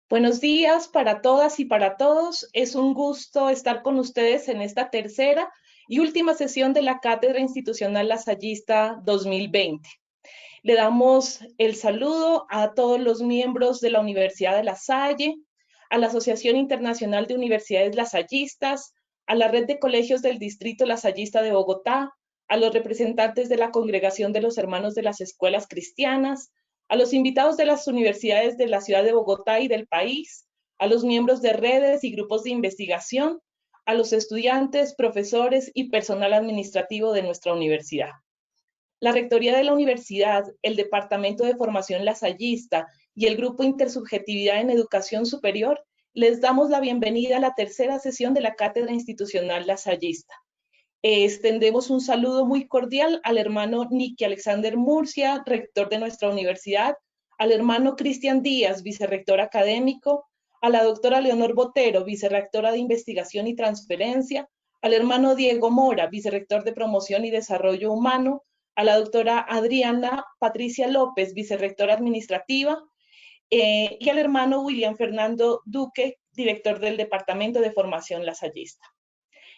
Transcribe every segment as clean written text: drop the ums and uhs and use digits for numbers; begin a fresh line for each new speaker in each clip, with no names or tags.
Buenos días para todas y para todos. Es un gusto estar con ustedes en esta tercera y última sesión de la Cátedra Institucional Lasallista 2020. Le damos el saludo a todos los miembros de la Universidad de La Salle, a la Asociación Internacional de Universidades Lasallistas, a la Red de Colegios del Distrito Lasallista de Bogotá, a los representantes de la Congregación de los Hermanos de las Escuelas Cristianas, a los invitados de las universidades de la ciudad de Bogotá y del país, a los miembros de redes y grupos de investigación, a los estudiantes, profesores y personal administrativo de nuestra universidad. La Rectoría de la Universidad, el Departamento de Formación Lasallista y el Grupo Intersubjetividad en Educación Superior les damos la bienvenida a la tercera sesión de la Cátedra Institucional Lasallista. Extendemos un saludo muy cordial al hermano Nicky Alexander Murcia, rector de nuestra universidad, al hermano Cristian Díaz, vicerrector académico, a la doctora Leonor Botero, vicerrectora de Investigación y Transferencia, al hermano Diego Mora, vicerrector de Promoción y Desarrollo Humano, a la doctora Adriana Patricia López, vicerrectora administrativa, y al hermano William Fernando Duque, director del Departamento de Formación Lasallista.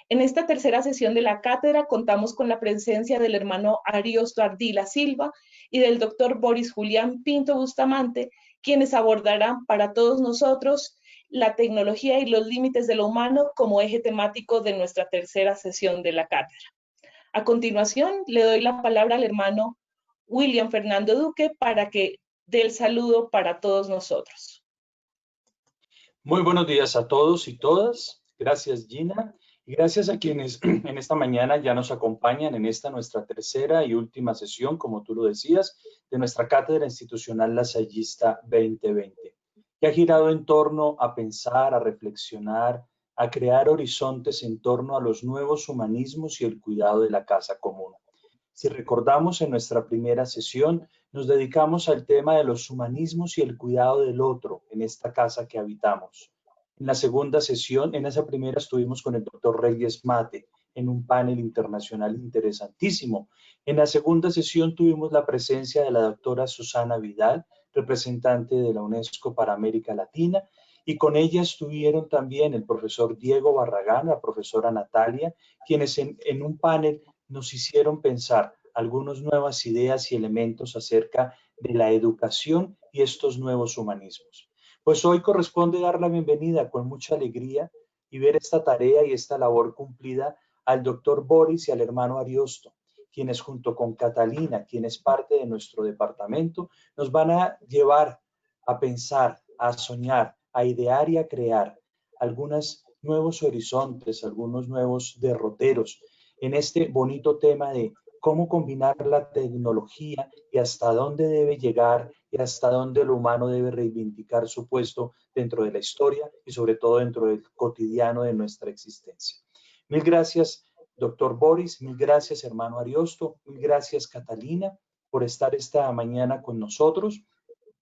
En esta tercera sesión de la cátedra contamos con la presencia del hermano Ariosto Ardila Silva y del doctor Boris Julián Pinto Bustamante, quienes abordarán para todos nosotros la tecnología y los límites de lo humano como eje temático de nuestra tercera sesión de la cátedra. A continuación, le doy la palabra al hermano William Fernando Duque para que dé el saludo para todos nosotros.
Muy buenos días a todos y todas. Gracias, Gina. Y gracias a quienes en esta mañana ya nos acompañan en esta nuestra tercera y última sesión, como tú lo decías, de nuestra Cátedra Institucional Lasallista 2020, que ha girado en torno a pensar, a reflexionar, a crear horizontes en torno a los nuevos humanismos y el cuidado de la casa común. Si recordamos, en nuestra primera sesión nos dedicamos al tema de los humanismos y el cuidado del otro en esta casa que habitamos. En la segunda sesión, en esa primera estuvimos con el doctor Reyes Mate en un panel internacional interesantísimo. En la segunda sesión tuvimos la presencia de la doctora Susana Vidal, representante de la UNESCO para América Latina, y con ella estuvieron también el profesor Diego Barragán, la profesora Natalia, quienes en un panel nos hicieron pensar algunas nuevas ideas y elementos acerca de la educación y estos nuevos humanismos. Pues hoy corresponde dar la bienvenida con mucha alegría y ver esta tarea y esta labor cumplida al doctor Boris y al hermano Ariosto, quienes junto con Catalina, quien es parte de nuestro departamento, nos van a llevar a pensar, a soñar, a idear y a crear algunos nuevos horizontes, algunos nuevos derroteros en este bonito tema de cómo combinar la tecnología y hasta dónde debe llegar y hasta dónde lo humano debe reivindicar su puesto dentro de la historia y sobre todo dentro del cotidiano de nuestra existencia. Mil gracias, doctor Boris, mil gracias, hermano Ariosto, mil gracias, Catalina, por estar esta mañana con nosotros.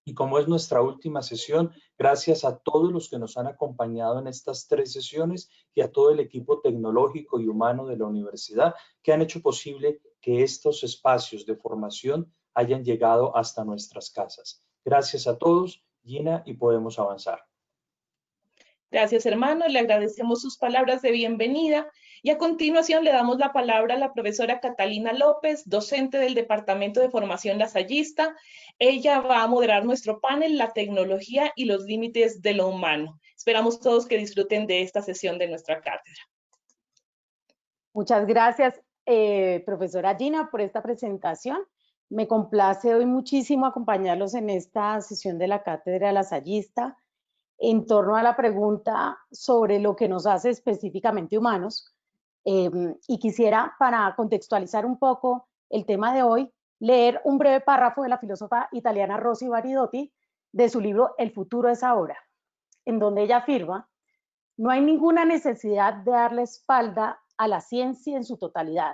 Y como es nuestra última sesión, gracias a todos los que nos han acompañado en estas 3 sesiones y a todo el equipo tecnológico y humano de la universidad que han hecho posible que estos espacios de formación hayan llegado hasta nuestras casas. Gracias a todos, Gina, y podemos avanzar.
Gracias, hermano. Le agradecemos sus palabras de bienvenida. Y a continuación le damos la palabra a la profesora Catalina López, docente del Departamento de Formación Lasallista. Ella va a moderar nuestro panel, la tecnología y los límites de lo humano. Esperamos todos que disfruten de esta sesión de nuestra cátedra.
Muchas gracias, profesora Gina, por esta presentación. Me complace hoy muchísimo acompañarlos en esta sesión de la Cátedra Lasallista en torno a la pregunta sobre lo que nos hace específicamente humanos. Y quisiera, para contextualizar un poco el tema de hoy, leer un breve párrafo de la filósofa italiana Rosy Baridotti de su libro El futuro es ahora, en donde ella afirma: no hay ninguna necesidad de darle espalda a la ciencia en su totalidad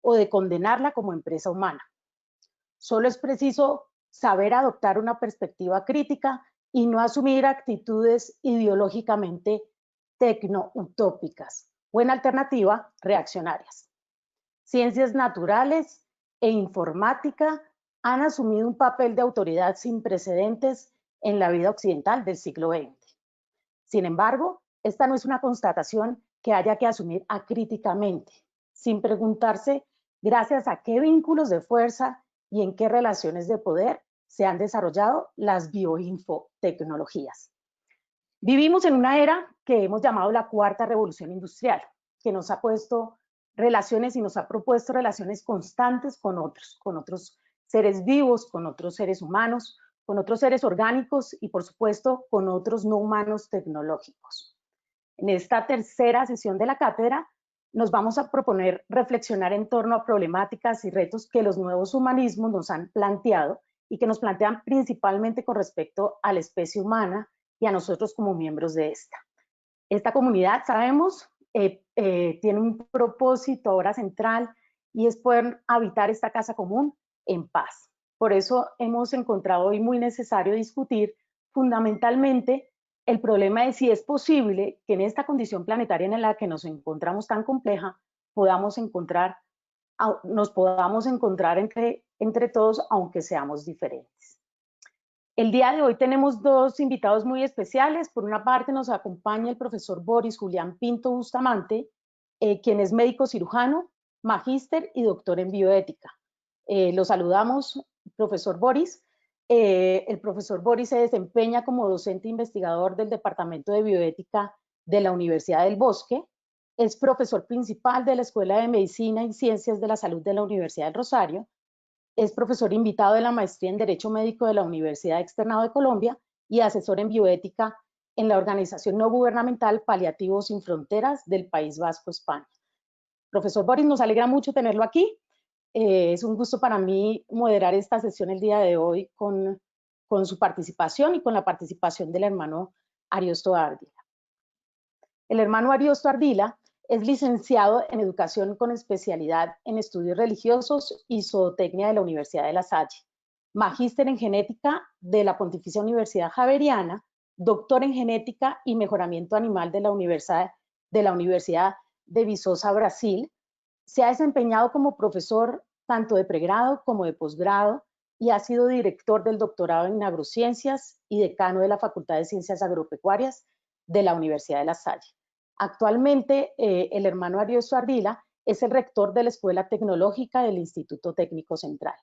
o de condenarla como empresa humana. Solo es preciso saber adoptar una perspectiva crítica y no asumir actitudes ideológicamente tecno-utópicas o, en alternativa, reaccionarias. Ciencias naturales e informática han asumido un papel de autoridad sin precedentes en la vida occidental del siglo XX. Sin embargo, esta no es una constatación que haya que asumir acríticamente, sin preguntarse gracias a qué vínculos de fuerza y en qué relaciones de poder se han desarrollado las bioinfotecnologías. Vivimos en una era que hemos llamado la cuarta revolución industrial, que nos ha puesto relaciones y nos ha propuesto relaciones constantes con otros seres vivos, con otros seres humanos, con otros seres orgánicos y, por supuesto, con otros no humanos tecnológicos. En esta tercera sesión de la cátedra nos vamos a proponer reflexionar en torno a problemáticas y retos que los nuevos humanismos nos han planteado y que nos plantean principalmente con respecto a la especie humana y a nosotros como miembros de esta. Esta comunidad, sabemos, tiene un propósito ahora central y es poder habitar esta casa común en paz. Por eso hemos encontrado hoy muy necesario discutir fundamentalmente el problema de si es posible que en esta condición planetaria en la que nos encontramos tan compleja nos podamos encontrar entre todos aunque seamos diferentes. El día de hoy tenemos dos invitados muy especiales. Por una parte nos acompaña el profesor Boris Julián Pinto Bustamante, quien es médico cirujano, magíster y doctor en bioética. Lo saludamos, profesor Boris. El profesor Boris se desempeña como docente investigador del Departamento de Bioética de la Universidad del Bosque. Es profesor principal de la Escuela de Medicina y Ciencias de la Salud de la Universidad del Rosario. Es profesor invitado de la Maestría en Derecho Médico de la Universidad Externado de Colombia y asesor en bioética en la organización no gubernamental Paliativos Sin Fronteras del País Vasco, España. Profesor Boris, nos alegra mucho tenerlo aquí. Es un gusto para mí moderar esta sesión el día de hoy con su participación y con la participación del hermano Ariosto Ardila. El hermano Ariosto Ardila es licenciado en Educación con especialidad en Estudios Religiosos y Zootecnia de la Universidad de La Salle, magíster en Genética de la Pontificia Universidad Javeriana, doctor en Genética y Mejoramiento Animal de la Universidad de Viçosa, Brasil. Se ha desempeñado como profesor tanto de pregrado como de posgrado y ha sido director del doctorado en Agrociencias y decano de la Facultad de Ciencias Agropecuarias de la Universidad de La Salle. Actualmente, el hermano Ariosto Ardila es el rector de la Escuela Tecnológica del Instituto Técnico Central.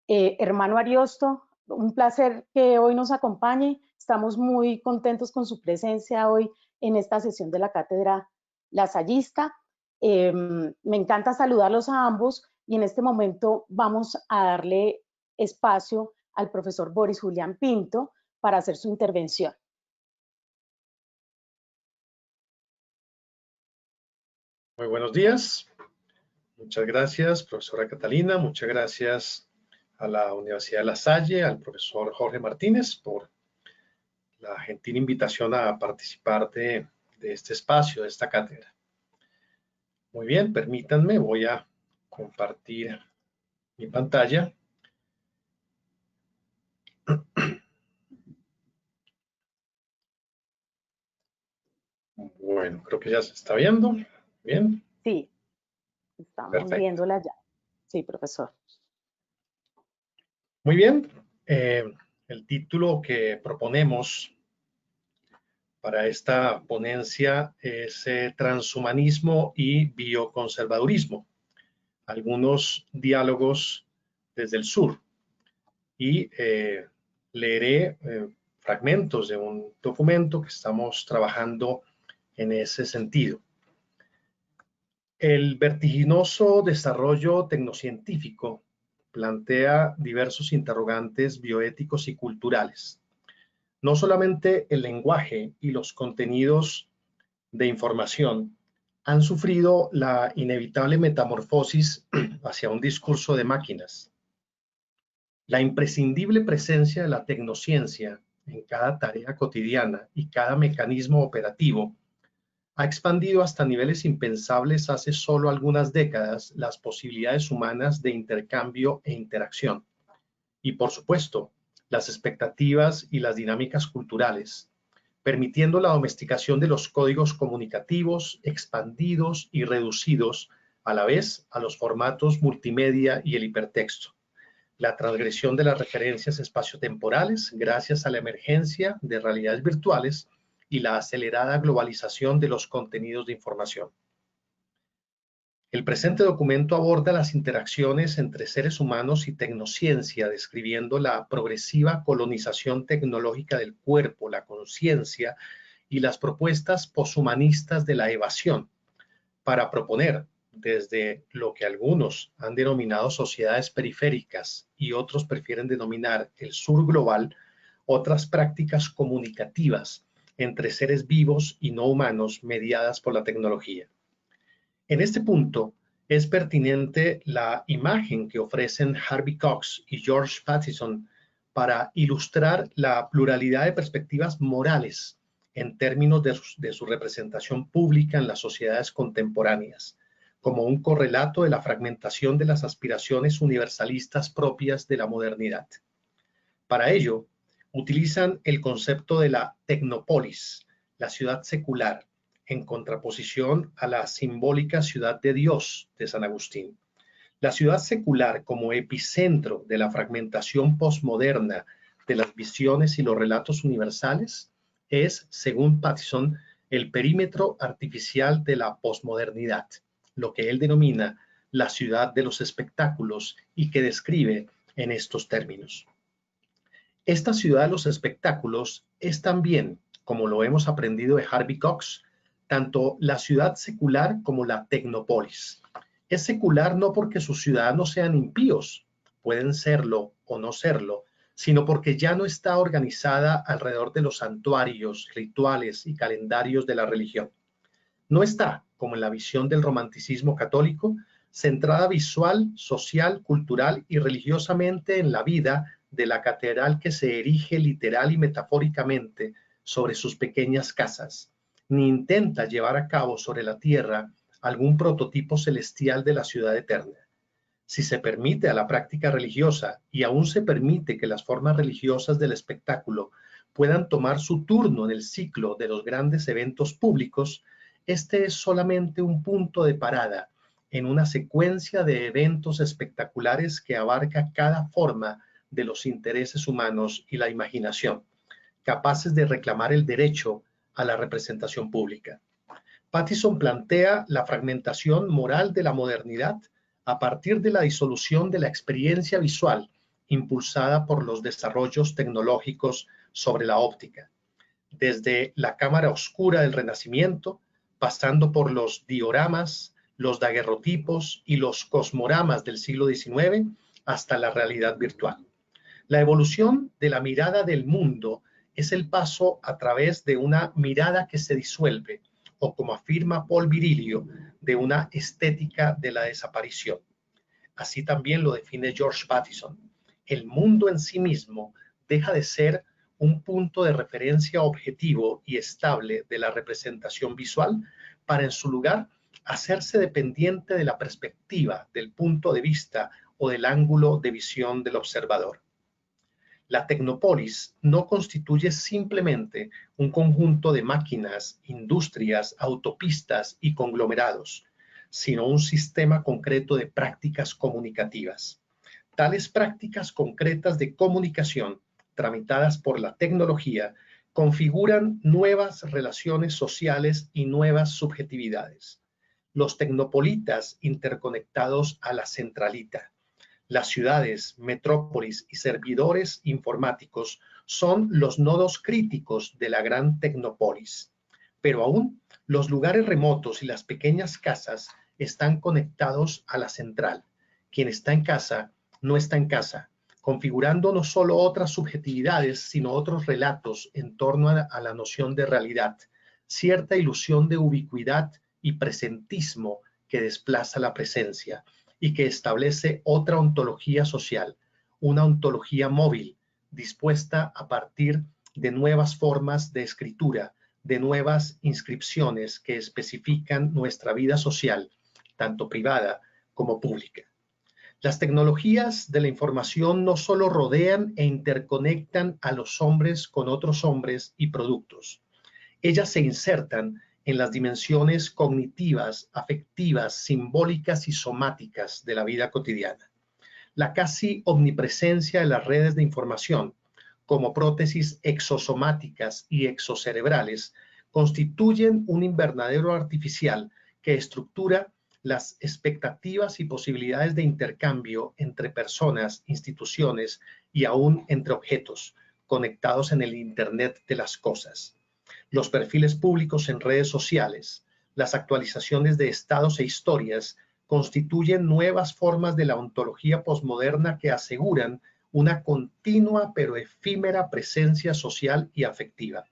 Hermano Ariosto, un placer que hoy nos acompañe. Estamos muy contentos con su presencia hoy en esta sesión de la Cátedra Lasallista. Me encanta saludarlos a ambos y en este momento vamos a darle espacio al profesor Boris Julián Pinto para hacer su intervención.
Muy buenos días. Muchas gracias, profesora Catalina. Muchas gracias a la Universidad de La Salle, al profesor Jorge Martínez por la gentil invitación a participar de este espacio, de esta cátedra. Muy bien, permítanme, voy a compartir mi pantalla. Bueno, creo que ya se está viendo. Bien.
Sí, estamos
Perfecto.
Viéndola ya. Sí, profesor.
Muy bien. El título que proponemos para esta ponencia es Transhumanismo y Bioconservadurismo. Algunos diálogos desde el sur. Y leeré fragmentos de un documento que estamos trabajando en ese sentido. El vertiginoso desarrollo tecnocientífico plantea diversos interrogantes bioéticos y culturales. No solamente el lenguaje y los contenidos de información han sufrido la inevitable metamorfosis hacia un discurso de máquinas. La imprescindible presencia de la tecnociencia en cada tarea cotidiana y cada mecanismo operativo ha expandido hasta niveles impensables hace solo algunas décadas las posibilidades humanas de intercambio e interacción. Y por supuesto, las expectativas y las dinámicas culturales, permitiendo la domesticación de los códigos comunicativos expandidos y reducidos a la vez a los formatos multimedia y el hipertexto. La transgresión de las referencias espaciotemporales gracias a la emergencia de realidades virtuales y la acelerada globalización de los contenidos de información. El presente documento aborda las interacciones entre seres humanos y tecnociencia, describiendo la progresiva colonización tecnológica del cuerpo, la conciencia y las propuestas poshumanistas de la evasión, para proponer, desde lo que algunos han denominado sociedades periféricas y otros prefieren denominar el sur global, otras prácticas comunicativas entre seres vivos y no humanos mediadas por la tecnología. En este punto, es pertinente la imagen que ofrecen Harvey Cox y George Pattison para ilustrar la pluralidad de perspectivas morales en términos de su representación pública en las sociedades contemporáneas, como un correlato de la fragmentación de las aspiraciones universalistas propias de la modernidad. Para ello, utilizan el concepto de la tecnópolis, la ciudad secular, en contraposición a la simbólica ciudad de Dios de San Agustín. La ciudad secular como epicentro de la fragmentación posmoderna de las visiones y los relatos universales es, según Pattison, el perímetro artificial de la posmodernidad, lo que él denomina la ciudad de los espectáculos y que describe en estos términos. Esta ciudad de los espectáculos es también, como lo hemos aprendido de Harvey Cox, tanto la ciudad secular como la tecnópolis. Es secular no porque sus ciudadanos sean impíos, pueden serlo o no serlo, sino porque ya no está organizada alrededor de los santuarios, rituales y calendarios de la religión. No está, como en la visión del romanticismo católico, centrada visual, social, cultural y religiosamente en la vida de la catedral que se erige literal y metafóricamente sobre sus pequeñas casas, ni intenta llevar a cabo sobre la tierra algún prototipo celestial de la ciudad eterna. Si se permite a la práctica religiosa y aún se permite que las formas religiosas del espectáculo puedan tomar su turno en el ciclo de los grandes eventos públicos, este es solamente un punto de parada en una secuencia de eventos espectaculares que abarca cada forma de los intereses humanos y la imaginación, capaces de reclamar el derecho a la representación pública. Pattison plantea la fragmentación moral de la modernidad a partir de la disolución de la experiencia visual impulsada por los desarrollos tecnológicos sobre la óptica, desde la cámara oscura del Renacimiento, pasando por los dioramas, los daguerrotipos y los cosmoramas del siglo XIX, hasta la realidad virtual. La evolución de la mirada del mundo es el paso a través de una mirada que se disuelve, o como afirma Paul Virilio, de una estética de la desaparición. Así también lo define George Pattison. El mundo en sí mismo deja de ser un punto de referencia objetivo y estable de la representación visual para en su lugar hacerse dependiente de la perspectiva, del punto de vista o del ángulo de visión del observador. La tecnópolis no constituye simplemente un conjunto de máquinas, industrias, autopistas y conglomerados, sino un sistema concreto de prácticas comunicativas. Tales prácticas concretas de comunicación, tramitadas por la tecnología, configuran nuevas relaciones sociales y nuevas subjetividades. Los tecnopolitas interconectados a la centralita. Las ciudades, metrópolis y servidores informáticos son los nodos críticos de la gran tecnópolis. Pero aún los lugares remotos y las pequeñas casas están conectados a la central. Quien está en casa no está en casa, configurando no solo otras subjetividades, sino otros relatos en torno a la noción de realidad, cierta ilusión de ubicuidad y presentismo que desplaza la presencia y que establece otra ontología social, una ontología móvil, dispuesta a partir de nuevas formas de escritura, de nuevas inscripciones que especifican nuestra vida social, tanto privada como pública. Las tecnologías de la información no solo rodean e interconectan a los hombres con otros hombres y productos. Ellas se insertan en las dimensiones cognitivas, afectivas, simbólicas y somáticas de la vida cotidiana. La casi omnipresencia de las redes de información, como prótesis exosomáticas y exocerebrales, constituyen un invernadero artificial que estructura las expectativas y posibilidades de intercambio entre personas, instituciones y aún entre objetos conectados en el Internet de las cosas. Los perfiles públicos en redes sociales, las actualizaciones de estados e historias constituyen nuevas formas de la ontología posmoderna que aseguran una continua pero efímera presencia social y afectiva.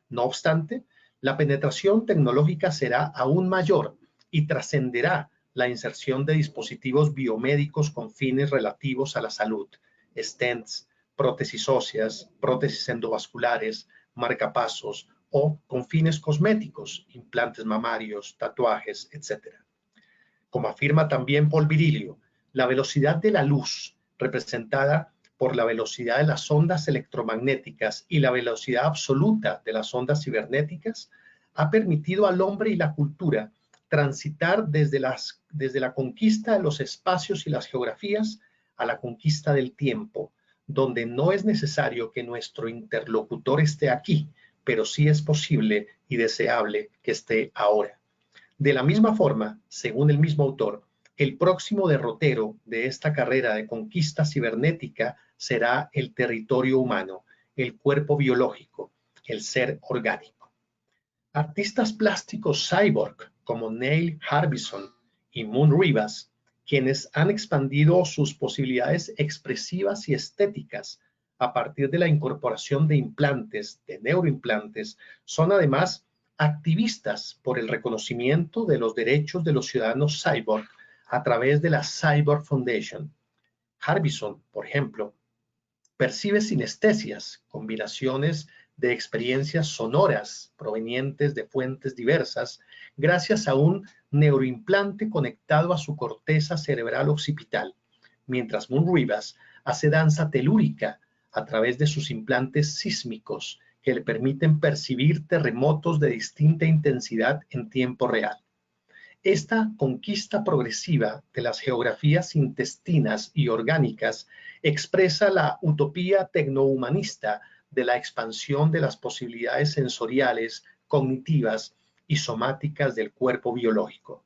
No obstante, la penetración tecnológica será aún mayor y trascenderá la inserción de dispositivos biomédicos con fines relativos a la salud, stents, prótesis óseas, prótesis endovasculares, marcapasos o con fines cosméticos, implantes mamarios, tatuajes, etc. Como afirma también Paul Virilio, la velocidad de la luz, representada por la velocidad de las ondas electromagnéticas y la velocidad absoluta de las ondas cibernéticas, ha permitido al hombre y la cultura transitar desde la conquista de los espacios y las geografías a la conquista del tiempo, donde no es necesario que nuestro interlocutor esté aquí, pero sí es posible y deseable que esté ahora. De la misma forma, según el mismo autor, el próximo derrotero de esta carrera de conquista cibernética será el territorio humano, el cuerpo biológico, el ser orgánico. Artistas plásticos cyborg como Neil Harbison y Moon Rivas, quienes han expandido sus posibilidades expresivas y estéticas a partir de la incorporación de implantes, de neuroimplantes, son además activistas por el reconocimiento de los derechos de los ciudadanos cyborg a través de la Cyborg Foundation. Harbison, por ejemplo, percibe sinestesias, combinaciones de experiencias sonoras provenientes de fuentes diversas, gracias a un neuroimplante conectado a su corteza cerebral occipital, mientras Moon Rivas hace danza telúrica a través de sus implantes sísmicos que le permiten percibir terremotos de distinta intensidad en tiempo real. Esta conquista progresiva de las geografías intestinas y orgánicas expresa la utopía tecnohumanista de la expansión de las posibilidades sensoriales, cognitivas y somáticas del cuerpo biológico.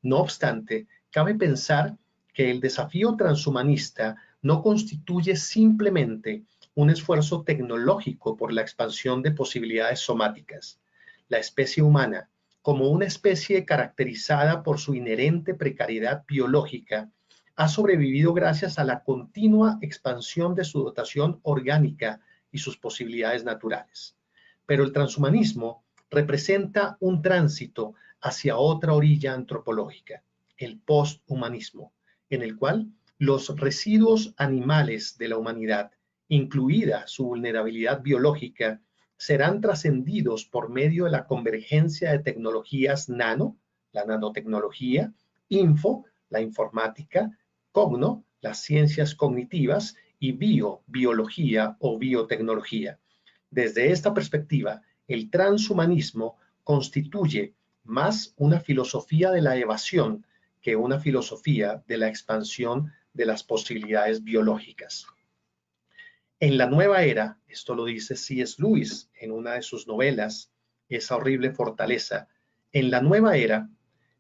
No obstante, cabe pensar que el desafío transhumanista no constituye simplemente un esfuerzo tecnológico por la expansión de posibilidades somáticas. La especie humana, como una especie caracterizada por su inherente precariedad biológica, ha sobrevivido gracias a la continua expansión de su dotación orgánica y sus posibilidades naturales. Pero el transhumanismo representa un tránsito hacia otra orilla antropológica, el posthumanismo, en el cual los residuos animales de la humanidad, incluida su vulnerabilidad biológica, serán trascendidos por medio de la convergencia de tecnologías nano, la nanotecnología, info, la informática, cogno, las ciencias cognitivas y biología o biotecnología. Desde esta perspectiva, el transhumanismo constituye más una filosofía de la evasión que una filosofía de la expansión de las posibilidades biológicas. En la nueva era, esto lo dice C.S. Lewis en una de sus novelas, Esa horrible fortaleza, en la nueva era,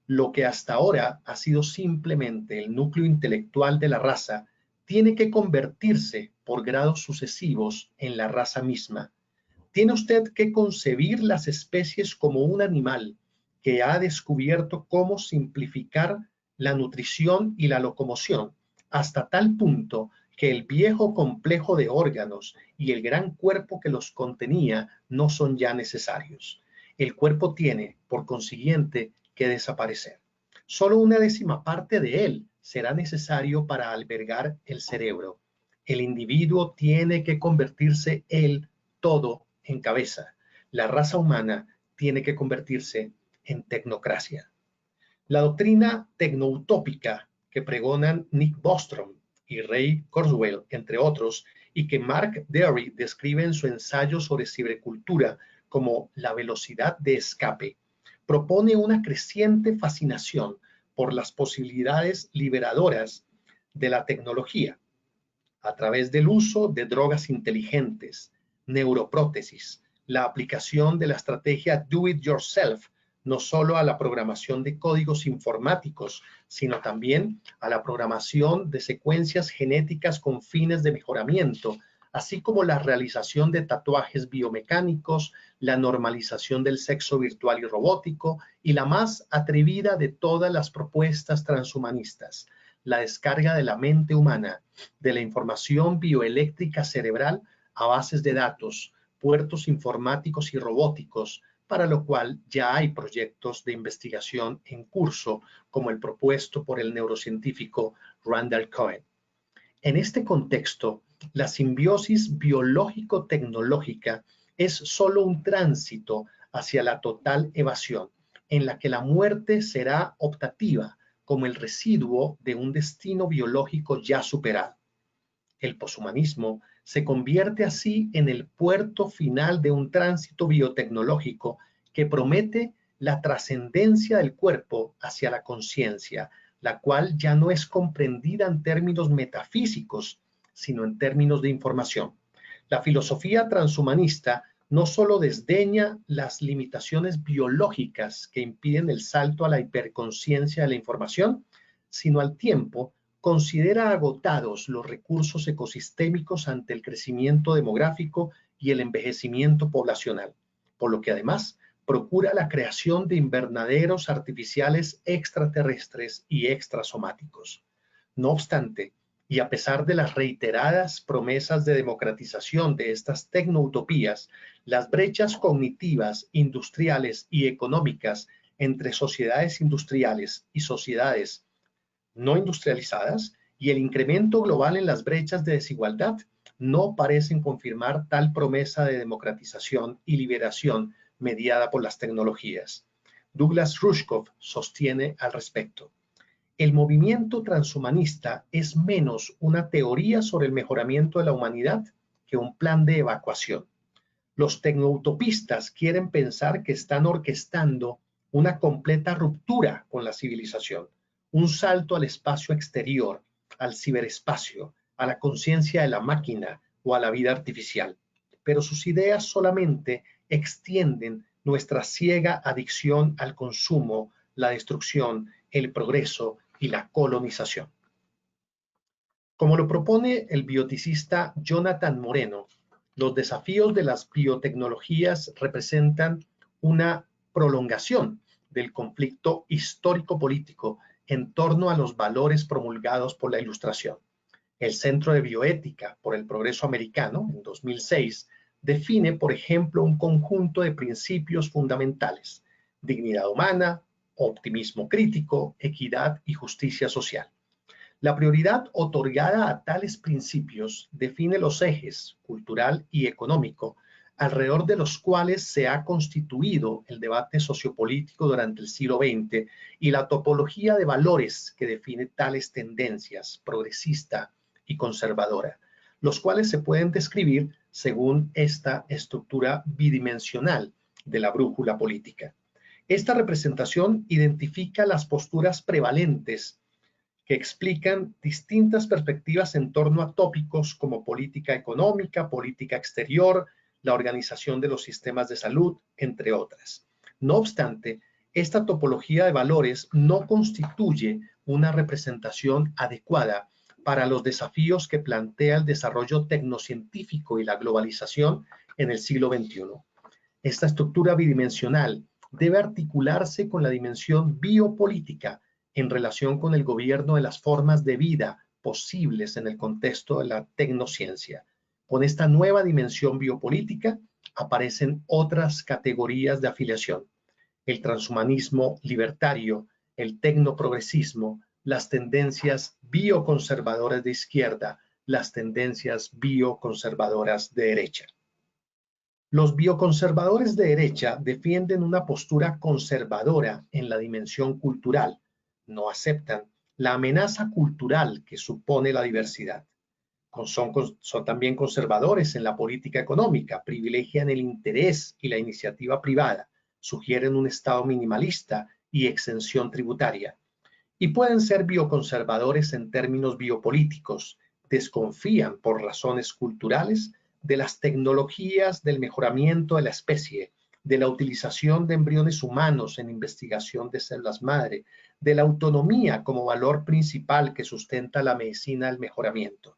lo que hasta ahora ha sido simplemente el núcleo intelectual de la raza, tiene que convertirse por grados sucesivos en la raza misma. Tiene usted que concebir las especies como un animal que ha descubierto cómo simplificar la nutrición y la locomoción hasta tal punto que el viejo complejo de órganos y el gran cuerpo que los contenía no son ya necesarios. El cuerpo tiene, por consiguiente, que desaparecer. Solo una décima parte de él será necesario para albergar el cerebro. El individuo tiene que convertirse él todo en cabeza. La raza humana tiene que convertirse en tecnocracia. La doctrina tecnoutópica que pregonan Nick Bostrom y Ray Kurzweil, entre otros, y que Mark Deary describe en su ensayo sobre cibercultura como la velocidad de escape, propone una creciente fascinación por las posibilidades liberadoras de la tecnología. a través del uso de drogas inteligentes, neuroprótesis, la aplicación de la estrategia Do It Yourself, no solo a la programación de códigos informáticos, sino también a la programación de secuencias genéticas con fines de mejoramiento, así como la realización de tatuajes biomecánicos, la normalización del sexo virtual y robótico, y la más atrevida de todas las propuestas transhumanistas, la descarga de la mente humana, de la información bioeléctrica cerebral a bases de datos, puertos informáticos y robóticos, para lo cual ya hay proyectos de investigación en curso, como el propuesto por el neurocientífico Randall Cohen. En este contexto, la simbiosis biológico-tecnológica es solo un tránsito hacia la total evasión, en la que la muerte será optativa, como el residuo de un destino biológico ya superado. El poshumanismo se convierte así en el puerto final de un tránsito biotecnológico que promete la trascendencia del cuerpo hacia la conciencia, la cual ya no es comprendida en términos metafísicos, sino en términos de información. La filosofía transhumanista no solo desdeña las limitaciones biológicas que impiden el salto a la hiperconciencia de la información, sino al tiempo considera agotados los recursos ecosistémicos ante el crecimiento demográfico y el envejecimiento poblacional, por lo que además procura la creación de invernaderos artificiales extraterrestres y extrasomáticos. No obstante, y a pesar de las reiteradas promesas de democratización de estas tecnoutopías, las brechas cognitivas, industriales y económicas entre sociedades industriales y sociedades no industrializadas y el incremento global en las brechas de desigualdad no parecen confirmar tal promesa de democratización y liberación mediada por las tecnologías. Douglas Rushkoff sostiene al respecto: el movimiento transhumanista es menos una teoría sobre el mejoramiento de la humanidad que un plan de evacuación. Los tecnoutopistas quieren pensar que están orquestando una completa ruptura con la civilización, un salto al espacio exterior, al ciberespacio, a la conciencia de la máquina o a la vida artificial. Pero sus ideas solamente extienden nuestra ciega adicción al consumo, la destrucción, el progreso y la colonización. Como lo propone el bioticista Jonathan Moreno, los desafíos de las biotecnologías representan una prolongación del conflicto histórico-político en torno a los valores promulgados por la Ilustración. El Centro de Bioética por el Progreso Americano, en 2006, define, por ejemplo, un conjunto de principios fundamentales: dignidad humana, optimismo crítico, equidad y justicia social. La prioridad otorgada a tales principios define los ejes cultural y económico alrededor de los cuales se ha constituido el debate sociopolítico durante el siglo XX y la topología de valores que define tales tendencias progresista y conservadora, los cuales se pueden describir según esta estructura bidimensional de la brújula política. Esta representación identifica las posturas prevalentes que explican distintas perspectivas en torno a tópicos como política económica, política exterior, la organización de los sistemas de salud, entre otras. No obstante, esta topología de valores no constituye una representación adecuada para los desafíos que plantea el desarrollo tecnocientífico y la globalización en el siglo XXI. Esta estructura bidimensional debe articularse con la dimensión biopolítica en relación con el gobierno de las formas de vida posibles en el contexto de la tecnociencia. Con esta nueva dimensión biopolítica aparecen otras categorías de afiliación: el transhumanismo libertario, el tecnoprogresismo, las tendencias bioconservadoras de izquierda, las tendencias bioconservadoras de derecha. Los bioconservadores de derecha defienden una postura conservadora en la dimensión cultural. No aceptan la amenaza cultural que supone la diversidad. Son también conservadores en la política económica, privilegian el interés y la iniciativa privada, sugieren un Estado minimalista y exención tributaria. Y pueden ser bioconservadores en términos biopolíticos, desconfían por razones culturales de las tecnologías del mejoramiento de la especie, de la utilización de embriones humanos en investigación de células madre, de la autonomía como valor principal que sustenta la medicina del mejoramiento.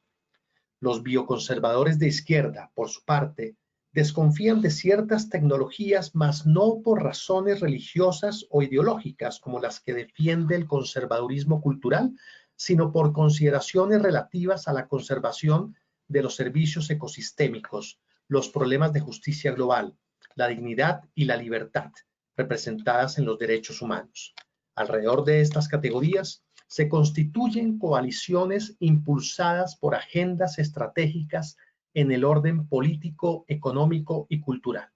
Los bioconservadores de izquierda, por su parte, desconfían de ciertas tecnologías, mas no por razones religiosas o ideológicas como las que defiende el conservadurismo cultural, sino por consideraciones relativas a la conservación de los servicios ecosistémicos, los problemas de justicia global, la dignidad y la libertad, representadas en los derechos humanos. Alrededor de estas categorías se constituyen coaliciones impulsadas por agendas estratégicas en el orden político, económico y cultural.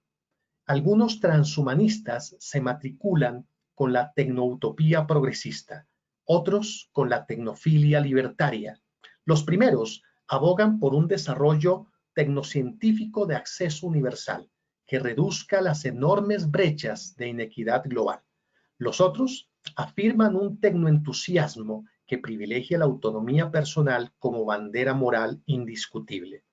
Algunos transhumanistas se matriculan con la tecnoutopía progresista, otros con la tecnofilia libertaria. Los primeros abogan por un desarrollo tecnocientífico de acceso universal que reduzca las enormes brechas de inequidad global. Los otros afirman un tecnoentusiasmo que privilegia la autonomía personal como bandera moral indiscutible.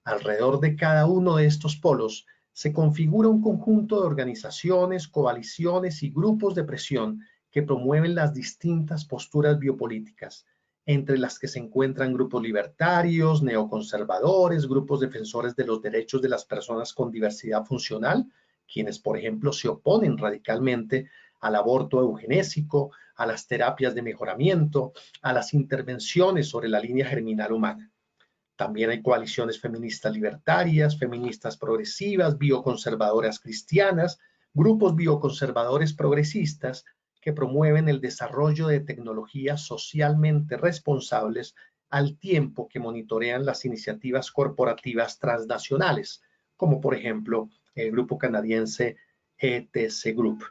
Alrededor de cada uno de estos polos se configura un conjunto de organizaciones, coaliciones y grupos de presión que promueven las distintas posturas biopolíticas, entre las que se encuentran grupos libertarios, neoconservadores, grupos defensores de los derechos de las personas con diversidad funcional, quienes, por ejemplo, se oponen radicalmente al aborto eugenésico, a las terapias de mejoramiento, a las intervenciones sobre la línea germinal humana. También hay coaliciones feministas libertarias, feministas progresivas, bioconservadoras cristianas, grupos bioconservadores progresistas que promueven el desarrollo de tecnologías socialmente responsables al tiempo que monitorean las iniciativas corporativas transnacionales, como por ejemplo el grupo canadiense ETC Group.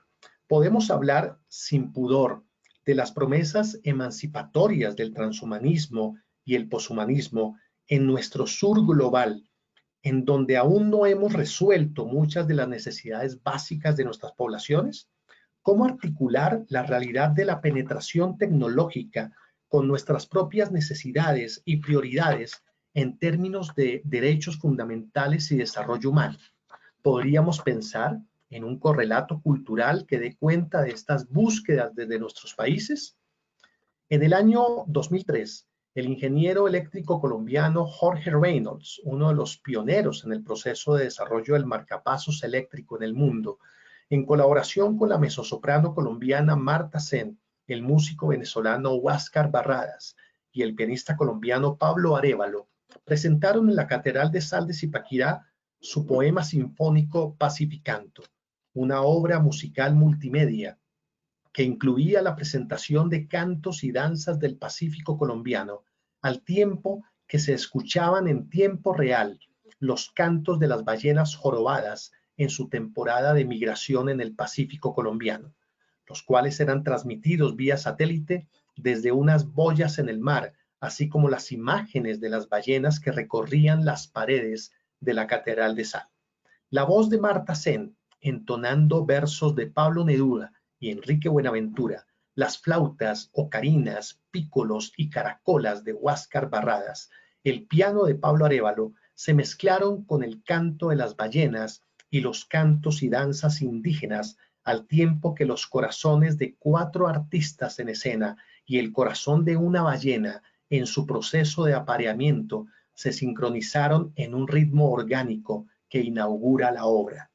Podemos hablar sin pudor de las promesas emancipatorias del transhumanismo y el poshumanismo en nuestro sur global, en donde aún no hemos resuelto muchas de las necesidades básicas de nuestras poblaciones. ¿Cómo articular la realidad de la penetración tecnológica con nuestras propias necesidades y prioridades en términos de derechos fundamentales y desarrollo humano? ¿Podríamos pensar en un correlato cultural que dé cuenta de estas búsquedas desde nuestros países? En el año 2003, el ingeniero eléctrico colombiano Jorge Reynolds, uno de los pioneros en el proceso de desarrollo del marcapasos eléctrico en el mundo, en colaboración con la mezzosoprano colombiana Marta Sen, el músico venezolano Huáscar Barradas y el pianista colombiano Pablo Arévalo, presentaron en la Catedral de Sal de Zipaquirá su poema sinfónico Pacificanto, una obra musical multimedia que incluía la presentación de cantos y danzas del Pacífico colombiano, al tiempo que se escuchaban en tiempo real los cantos de las ballenas jorobadas en su temporada de migración en el Pacífico colombiano, los cuales eran transmitidos vía satélite desde unas boyas en el mar, así como las imágenes de las ballenas que recorrían las paredes de la Catedral de Sal. La voz de Marta Sen, entonando versos de Pablo Neruda y Enrique Buenaventura, las flautas, ocarinas, pícolos y caracolas de Huáscar Barradas, el piano de Pablo Arévalo, se mezclaron con el canto de las ballenas y los cantos y danzas indígenas, al tiempo que los corazones de 4 artistas en escena y el corazón de una ballena en su proceso de apareamiento se sincronizaron en un ritmo orgánico que inaugura la obra.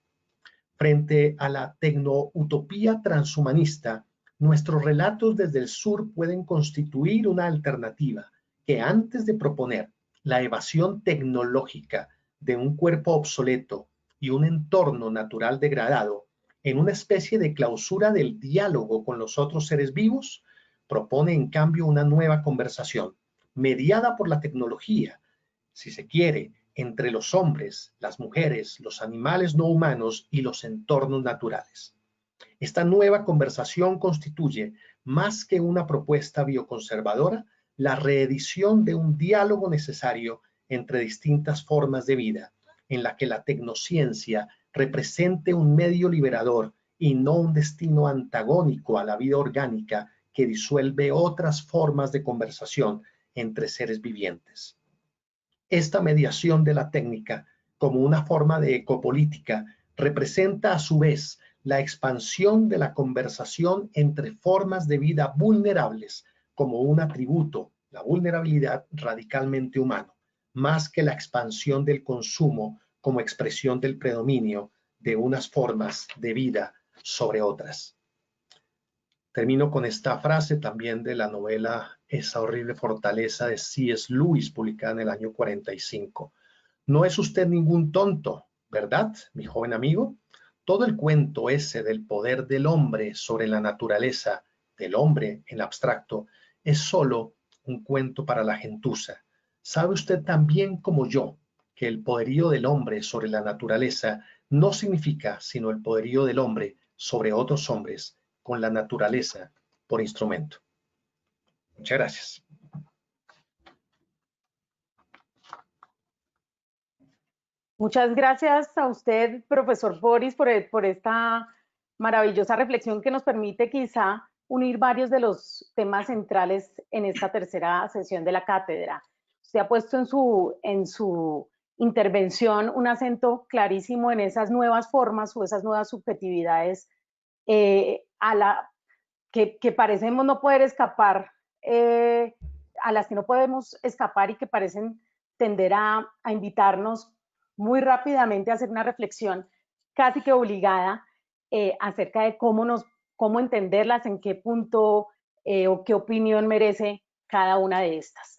Frente a la tecnoutopía transhumanista, nuestros relatos desde el sur pueden constituir una alternativa que, antes de proponer la evasión tecnológica de un cuerpo obsoleto y un entorno natural degradado, en una especie de clausura del diálogo con los otros seres vivos, propone en cambio una nueva conversación, mediada por la tecnología, si se quiere, entre los hombres, las mujeres, los animales no humanos y los entornos naturales. Esta nueva conversación constituye, más que una propuesta bioconservadora, la reedición de un diálogo necesario entre distintas formas de vida, en la que la tecnociencia represente un medio liberador y no un destino antagónico a la vida orgánica que disuelve otras formas de conversación entre seres vivientes. Esta mediación de la técnica como una forma de ecopolítica representa a su vez la expansión de la conversación entre formas de vida vulnerables como un atributo, la vulnerabilidad radicalmente humano, más que la expansión del consumo como expresión del predominio de unas formas de vida sobre otras. Termino con esta frase también de la novela Esa horrible fortaleza de C.S. Lewis, publicada en el año 45. No es usted ningún tonto, ¿verdad, mi joven amigo? Todo el cuento ese del poder del hombre sobre la naturaleza, del hombre en abstracto, es solo un cuento para la gentuza. ¿Sabe usted tan bien como yo que el poderío del hombre sobre la naturaleza no significa sino el poderío del hombre sobre otros hombres con la naturaleza por instrumento? Muchas gracias.
Muchas gracias a usted, profesor Boris, por esta maravillosa reflexión que nos permite quizá unir varios de los temas centrales en esta tercera sesión de la cátedra. Usted ha puesto en su intervención un acento clarísimo en esas nuevas formas o esas nuevas subjetividades que parecemos no poder escapar, a las que no podemos escapar y que parecen tender a invitarnos muy rápidamente a hacer una reflexión casi que obligada acerca de cómo entenderlas, en qué punto o qué opinión merece cada una de estas.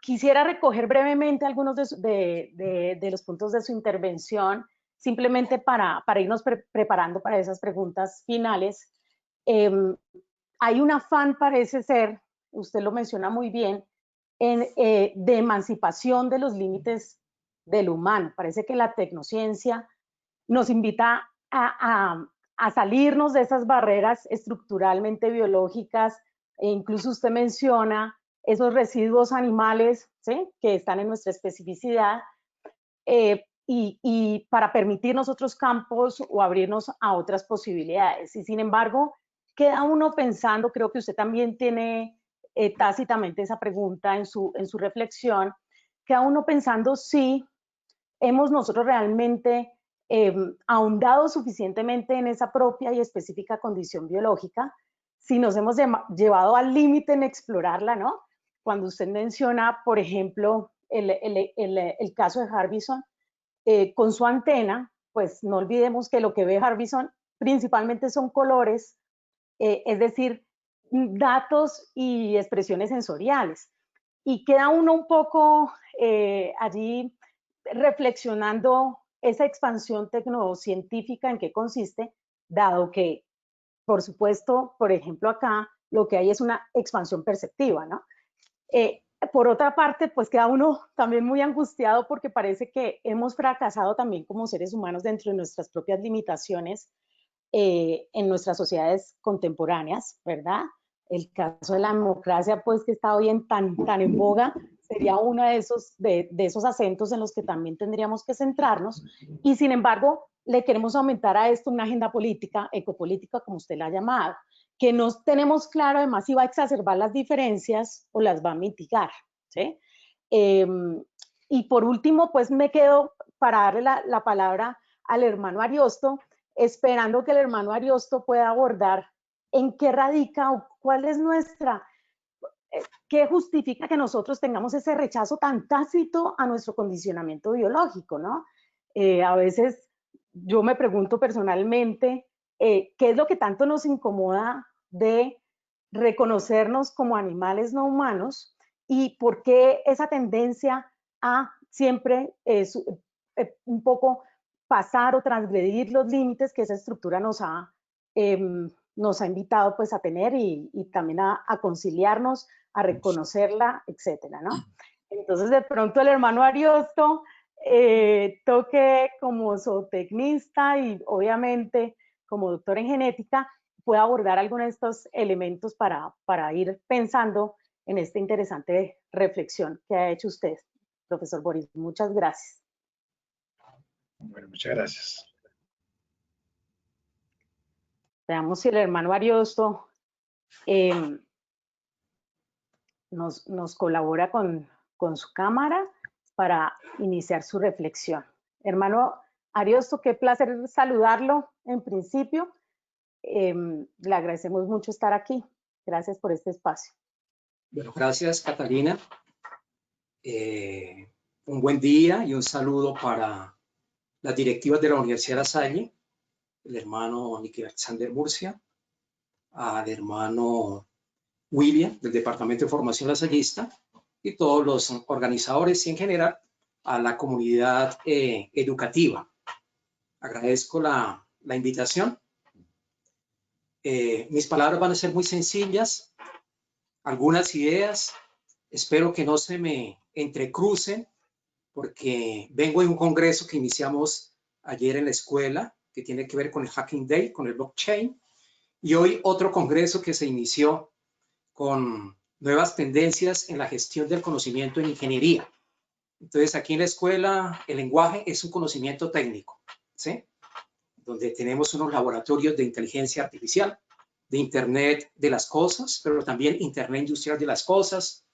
Quisiera recoger brevemente algunos de los puntos de su intervención, simplemente para irnos preparando para esas preguntas finales. Hay un afán, parece ser, usted lo menciona muy bien, de emancipación de los límites del humano. Parece que la tecnociencia nos invita a salirnos de esas barreras estructuralmente biológicas, e incluso usted menciona esos residuos animales, ¿sí?, que están en nuestra especificidad, y para permitirnos otros campos o abrirnos a otras posibilidades. Y sin embargo, queda uno pensando, creo que usted también tiene tácitamente esa pregunta en su reflexión, queda uno pensando si hemos nosotros realmente ahondado suficientemente en esa propia y específica condición biológica, si nos hemos llevado al límite en explorarla, ¿no? Cuando usted menciona, por ejemplo, el caso de Harbison, con su antena, pues no olvidemos que lo que ve Harbison principalmente son colores, es decir, datos y expresiones sensoriales. Y queda uno un poco allí reflexionando esa expansión tecnocientífica en qué consiste, dado que, por supuesto, por ejemplo, acá lo que hay es una expansión perceptiva, ¿no? Por otra parte, pues queda uno también muy angustiado porque parece que hemos fracasado también como seres humanos dentro de nuestras propias limitaciones en nuestras sociedades contemporáneas, ¿verdad? El caso de la democracia, pues que está hoy tan en boga, sería uno de esos acentos en los que también tendríamos que centrarnos, y sin embargo le queremos aumentar a esto una agenda política, ecopolítica, como usted la ha llamado, que no tenemos claro además si va a exacerbar las diferencias o las va a mitigar, ¿sí? Y por último, pues me quedo para darle la palabra al hermano Ariosto, esperando que el hermano Ariosto pueda abordar en qué radica o cuál es qué justifica que nosotros tengamos ese rechazo tan tácito a nuestro condicionamiento biológico, ¿no? A veces yo me pregunto personalmente, ¿qué es lo que tanto nos incomoda de reconocernos como animales no humanos y por qué esa tendencia a siempre un poco pasar o transgredir los límites que esa estructura nos ha invitado pues a tener y también a conciliarnos, a reconocerla, etcétera, ¿no? Entonces de pronto el hermano Ariosto toque como zootecnista y obviamente como doctor en genética pueda abordar algunos de estos elementos para ir pensando en esta interesante reflexión que ha hecho usted, profesor Boris. Muchas gracias.
Bueno, muchas gracias.
Veamos si el hermano Ariosto nos colabora con con su cámara para iniciar su reflexión. Hermano Ariosto, qué placer saludarlo en principio. Le agradecemos mucho estar aquí. Gracias por este espacio.
Bueno, gracias, Catalina. Un buen día y un saludo para las directivas de la Universidad La Salle, el hermano Nicky Alexander Murcia, al hermano William del Departamento de Formación Lasallista y todos los organizadores y en general a la comunidad educativa. Agradezco la invitación. Mis palabras van a ser muy sencillas, algunas ideas, espero que no se me entrecrucen porque vengo de un congreso que iniciamos ayer en la escuela que tiene que ver con el Hacking Day, con el blockchain, y hoy otro congreso que se inició con nuevas tendencias en la gestión del conocimiento en ingeniería. Entonces, aquí en la escuela, el lenguaje es un conocimiento técnico, ¿sí? Donde tenemos unos laboratorios de inteligencia artificial, de Internet de las cosas, pero también Internet industrial de las cosas,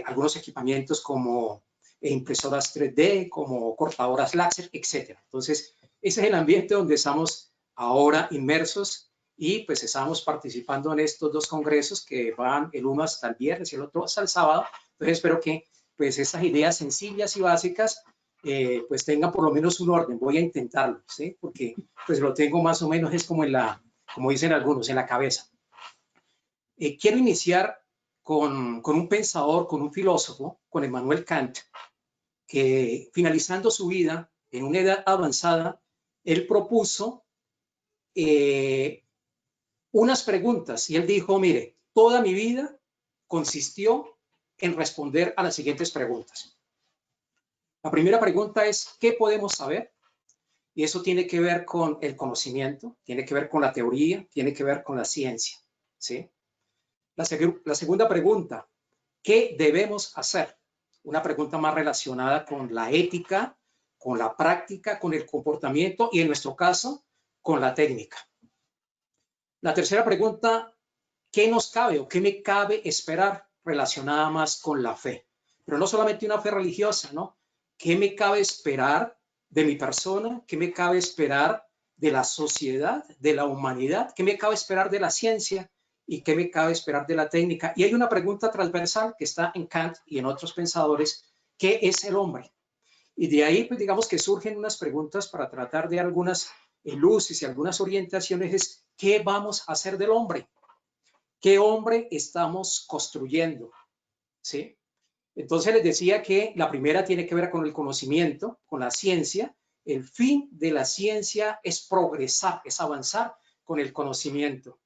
algunos equipamientos como impresoras 3D, como cortadoras láser, etc. Entonces, ese es el ambiente donde estamos ahora inmersos y pues estamos participando en estos dos congresos que van el uno hasta el viernes y el otro hasta el sábado. Entonces, espero que pues esas ideas sencillas y básicas pues tengan por lo menos un orden. Voy a intentarlo, ¿sí? Porque pues lo tengo más o menos, es como en la, como dicen algunos, en la cabeza. Quiero iniciar con un pensador, con un filósofo, con Immanuel Kant, que finalizando su vida en una edad avanzada, él propuso unas preguntas y él dijo, mire, toda mi vida consistió en responder a las siguientes preguntas. La primera pregunta es, ¿qué podemos saber? Y eso tiene que ver con el conocimiento, tiene que ver con la teoría, tiene que ver con la ciencia, ¿sí? La segunda pregunta, ¿qué debemos hacer? Una pregunta más relacionada con la ética, con la práctica, con el comportamiento y en nuestro caso, con la técnica. La tercera pregunta, ¿qué nos cabe o qué me cabe esperar relacionada más con la fe? Pero no solamente una fe religiosa, ¿no? ¿Qué me cabe esperar de mi persona? ¿Qué me cabe esperar de la sociedad, de la humanidad? ¿Qué me cabe esperar de la ciencia? ¿Y qué me cabe esperar de la técnica? Y hay una pregunta transversal que está en Kant y en otros pensadores, ¿qué es el hombre? Y de ahí, pues digamos que surgen unas preguntas para tratar de algunas luces y algunas orientaciones, es ¿qué vamos a hacer del hombre? ¿Qué hombre estamos construyendo? ¿Sí? Entonces les decía que la primera tiene que ver con el conocimiento, con la ciencia. El fin de la ciencia es progresar, es avanzar con el conocimiento.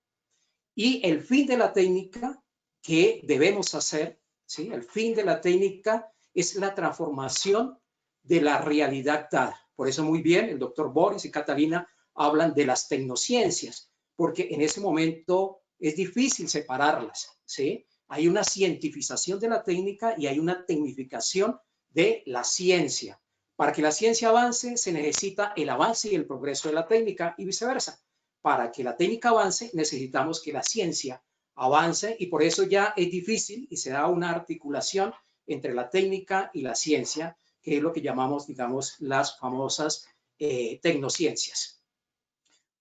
Y el fin de la técnica que debemos hacer, ¿sí? El fin de la técnica es la transformación de la realidad dada. Por eso muy bien el doctor Boris y Catalina hablan de las tecnociencias, porque en ese momento es difícil separarlas, ¿sí? Hay una cientificación de la técnica y hay una tecnificación de la ciencia. Para que la ciencia avance se necesita el avance y el progreso de la técnica y viceversa. Para que la técnica avance necesitamos que la ciencia avance y por eso ya es difícil y se da una articulación entre la técnica y la ciencia, que es lo que llamamos, digamos, las famosas tecnociencias.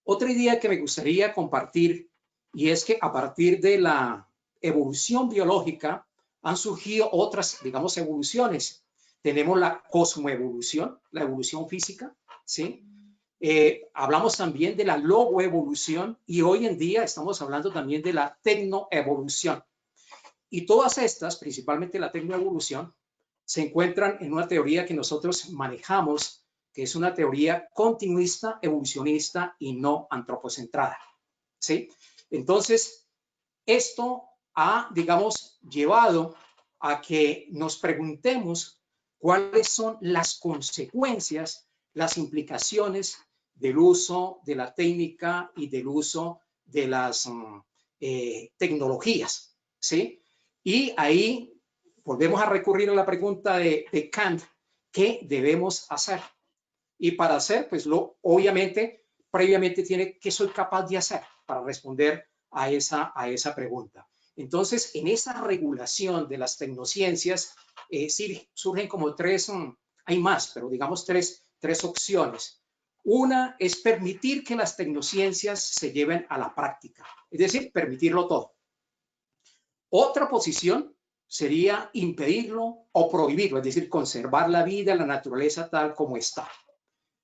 Otra idea que me gustaría compartir y es que a partir de la evolución biológica han surgido otras, digamos, evoluciones. Tenemos la cosmoevolución, la evolución física, ¿sí? Hablamos también de la logoevolución y hoy en día estamos hablando también de la tecnoevolución. Y todas estas, principalmente la tecnoevolución, se encuentran en una teoría que nosotros manejamos, que es una teoría continuista, evolucionista y no antropocentrada, ¿sí? Entonces, esto ha, digamos, llevado a que nos preguntemos cuáles son las consecuencias, las implicaciones del uso de la técnica y del uso de las tecnologías, ¿sí? Y ahí volvemos a recurrir a la pregunta de Kant, ¿qué debemos hacer? Y para hacer, pues obviamente, previamente tiene qué soy capaz de hacer para responder a esa pregunta. Entonces, en esa regulación de las tecnociencias, surgen como tres, hay más, pero digamos tres opciones. Una es permitir que las tecnociencias se lleven a la práctica, es decir, permitirlo todo. Otra posición sería impedirlo o prohibirlo, es decir, conservar la vida, la naturaleza tal como está.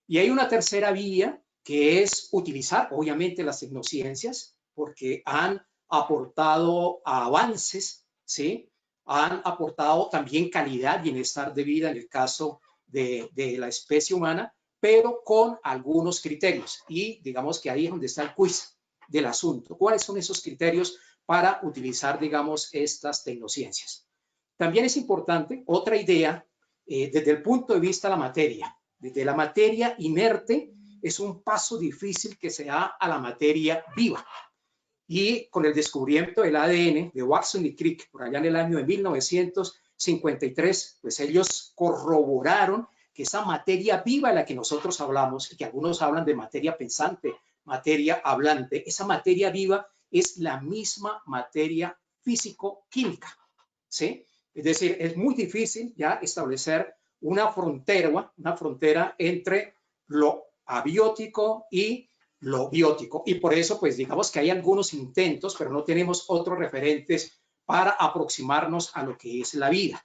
Y hay una tercera vía que es utilizar, obviamente, las tecnociencias, porque han aportado avances, ¿sí? Han aportado también calidad, bienestar de vida en el caso de la especie humana, pero con algunos criterios. Y digamos que ahí es donde está el quiz del asunto. ¿Cuáles son esos criterios para utilizar, digamos, estas tecnociencias? También es importante otra idea desde el punto de vista de la materia. Desde la materia inerte es un paso difícil que se da a la materia viva. Y con el descubrimiento del ADN de Watson y Crick, por allá en el año de 1953, pues ellos corroboraron que esa materia viva de la que nosotros hablamos, y que algunos hablan de materia pensante, materia hablante, esa materia viva es la misma materia físico-química, ¿sí? Es decir, es muy difícil ya establecer una frontera entre lo abiótico y lo biótico. Y por eso, pues digamos que hay algunos intentos, pero no tenemos otros referentes para aproximarnos a lo que es la vida.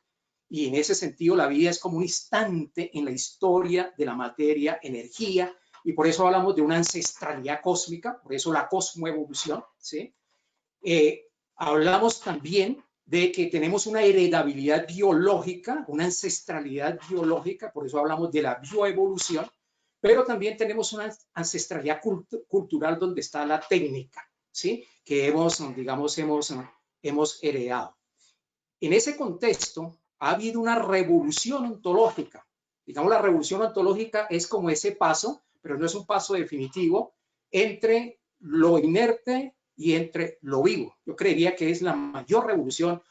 Y en ese sentido, la vida es como un instante en la historia de la materia, energía, y por eso hablamos de una ancestralidad cósmica, por eso la cosmoevolución, ¿sí? Hablamos también de que tenemos una heredabilidad biológica, una ancestralidad biológica, por eso hablamos de la bioevolución, pero también tenemos una ancestralidad cultural donde está la técnica, ¿sí? Que digamos, hemos heredado. En ese contexto ha habido una revolución ontológica. Digamos, la revolución ontológica es como ese paso, pero no es un paso definitivo, entre lo inerte y entre lo vivo. Yo creería que es la mayor revolución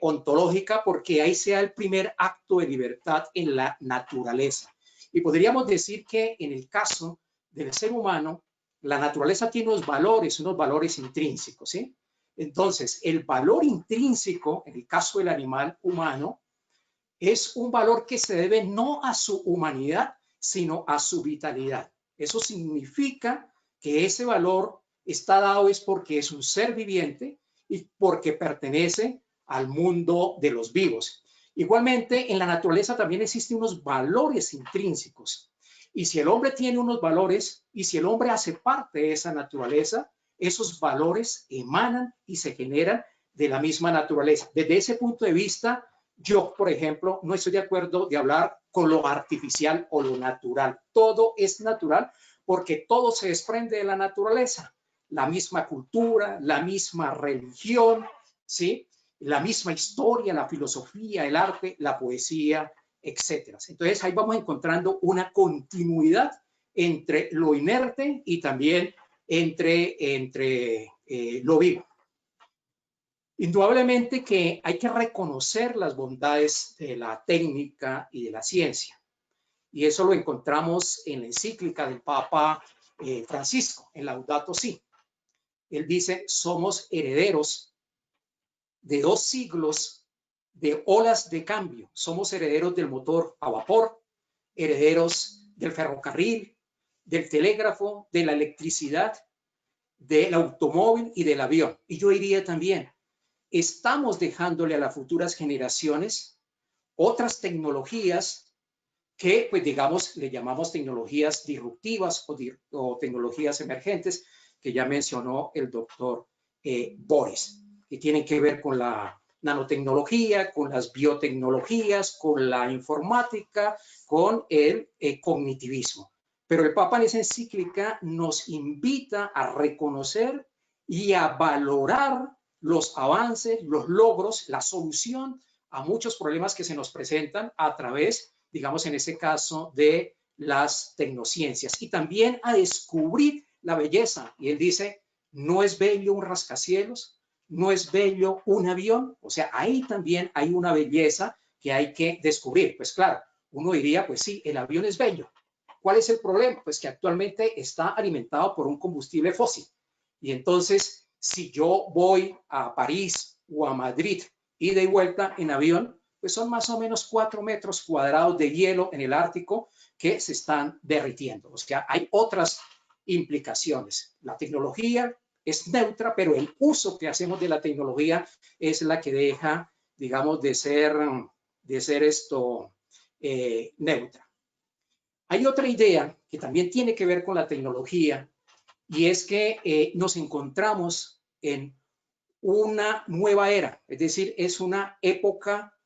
ontológica porque ahí se da el primer acto de libertad en la naturaleza. Y podríamos decir que en el caso del ser humano, la naturaleza tiene unos valores intrínsecos, ¿sí? Entonces, el valor intrínseco, en el caso del animal humano, es un valor que se debe no a su humanidad, sino a su vitalidad. Eso significa que ese valor está dado es porque es un ser viviente y porque pertenece al mundo de los vivos. Igualmente, en la naturaleza también existen unos valores intrínsecos. Y si el hombre tiene unos valores y si el hombre hace parte de esa naturaleza, esos valores emanan y se generan de la misma naturaleza. Desde ese punto de vista, yo, por ejemplo, no estoy de acuerdo de hablar con lo artificial o lo natural. Todo es natural porque todo se desprende de la naturaleza. La misma cultura, la misma religión, ¿sí? La misma historia, la filosofía, el arte, la poesía, etcétera. Entonces ahí vamos encontrando una continuidad entre lo inerte y también entre lo vivo. Indudablemente que hay que reconocer las bondades de la técnica y de la ciencia. Y eso lo encontramos en la encíclica del Papa Francisco, en Laudato Si. Él dice, somos herederos de 2 siglos de olas de cambio. Somos herederos del motor a vapor, herederos del ferrocarril, del telégrafo, de la electricidad, del automóvil y del avión. Y yo diría también, estamos dejándole a las futuras generaciones otras tecnologías que, pues digamos, le llamamos tecnologías disruptivas o tecnologías emergentes, que ya mencionó el doctor Boris, que tienen que ver con la nanotecnología, con las biotecnologías, con la informática, con el cognitivismo. Pero el Papa en esa encíclica nos invita a reconocer y a valorar los avances, los logros, la solución a muchos problemas que se nos presentan a través, digamos, en ese caso, de las tecnociencias. Y también a descubrir la belleza. Y él dice, no es bello un rascacielos, no es bello un avión. O sea, ahí también hay una belleza que hay que descubrir. Pues claro, uno diría, pues sí, el avión es bello. ¿Cuál es el problema? Pues que actualmente está alimentado por un combustible fósil. Y entonces, si yo voy a París o a Madrid ida y vuelta en avión, pues son más o menos 4 metros cuadrados de hielo en el Ártico que se están derritiendo. O sea, hay otras implicaciones. La tecnología es neutra, pero el uso que hacemos de la tecnología es la que deja, digamos, de ser neutra. Hay otra idea que también tiene que ver con la tecnología y es que nos encontramos en una nueva era, es decir, es una época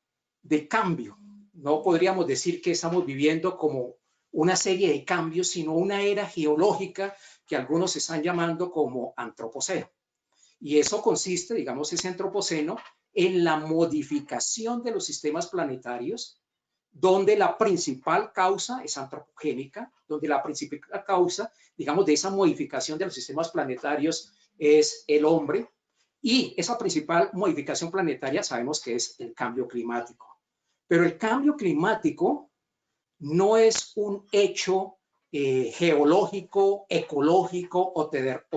de cambio. No podríamos decir que estamos viviendo como una serie de cambios, sino una era geológica que algunos están llamando como antropoceno. Y eso consiste, digamos, ese antropoceno en la modificación de los sistemas planetarios, donde la principal causa es antropogénica, donde la principal causa, digamos, de esa modificación de los sistemas planetarios es el hombre, y esa principal modificación planetaria sabemos que es el cambio climático. Pero el cambio climático no es un hecho geológico, ecológico o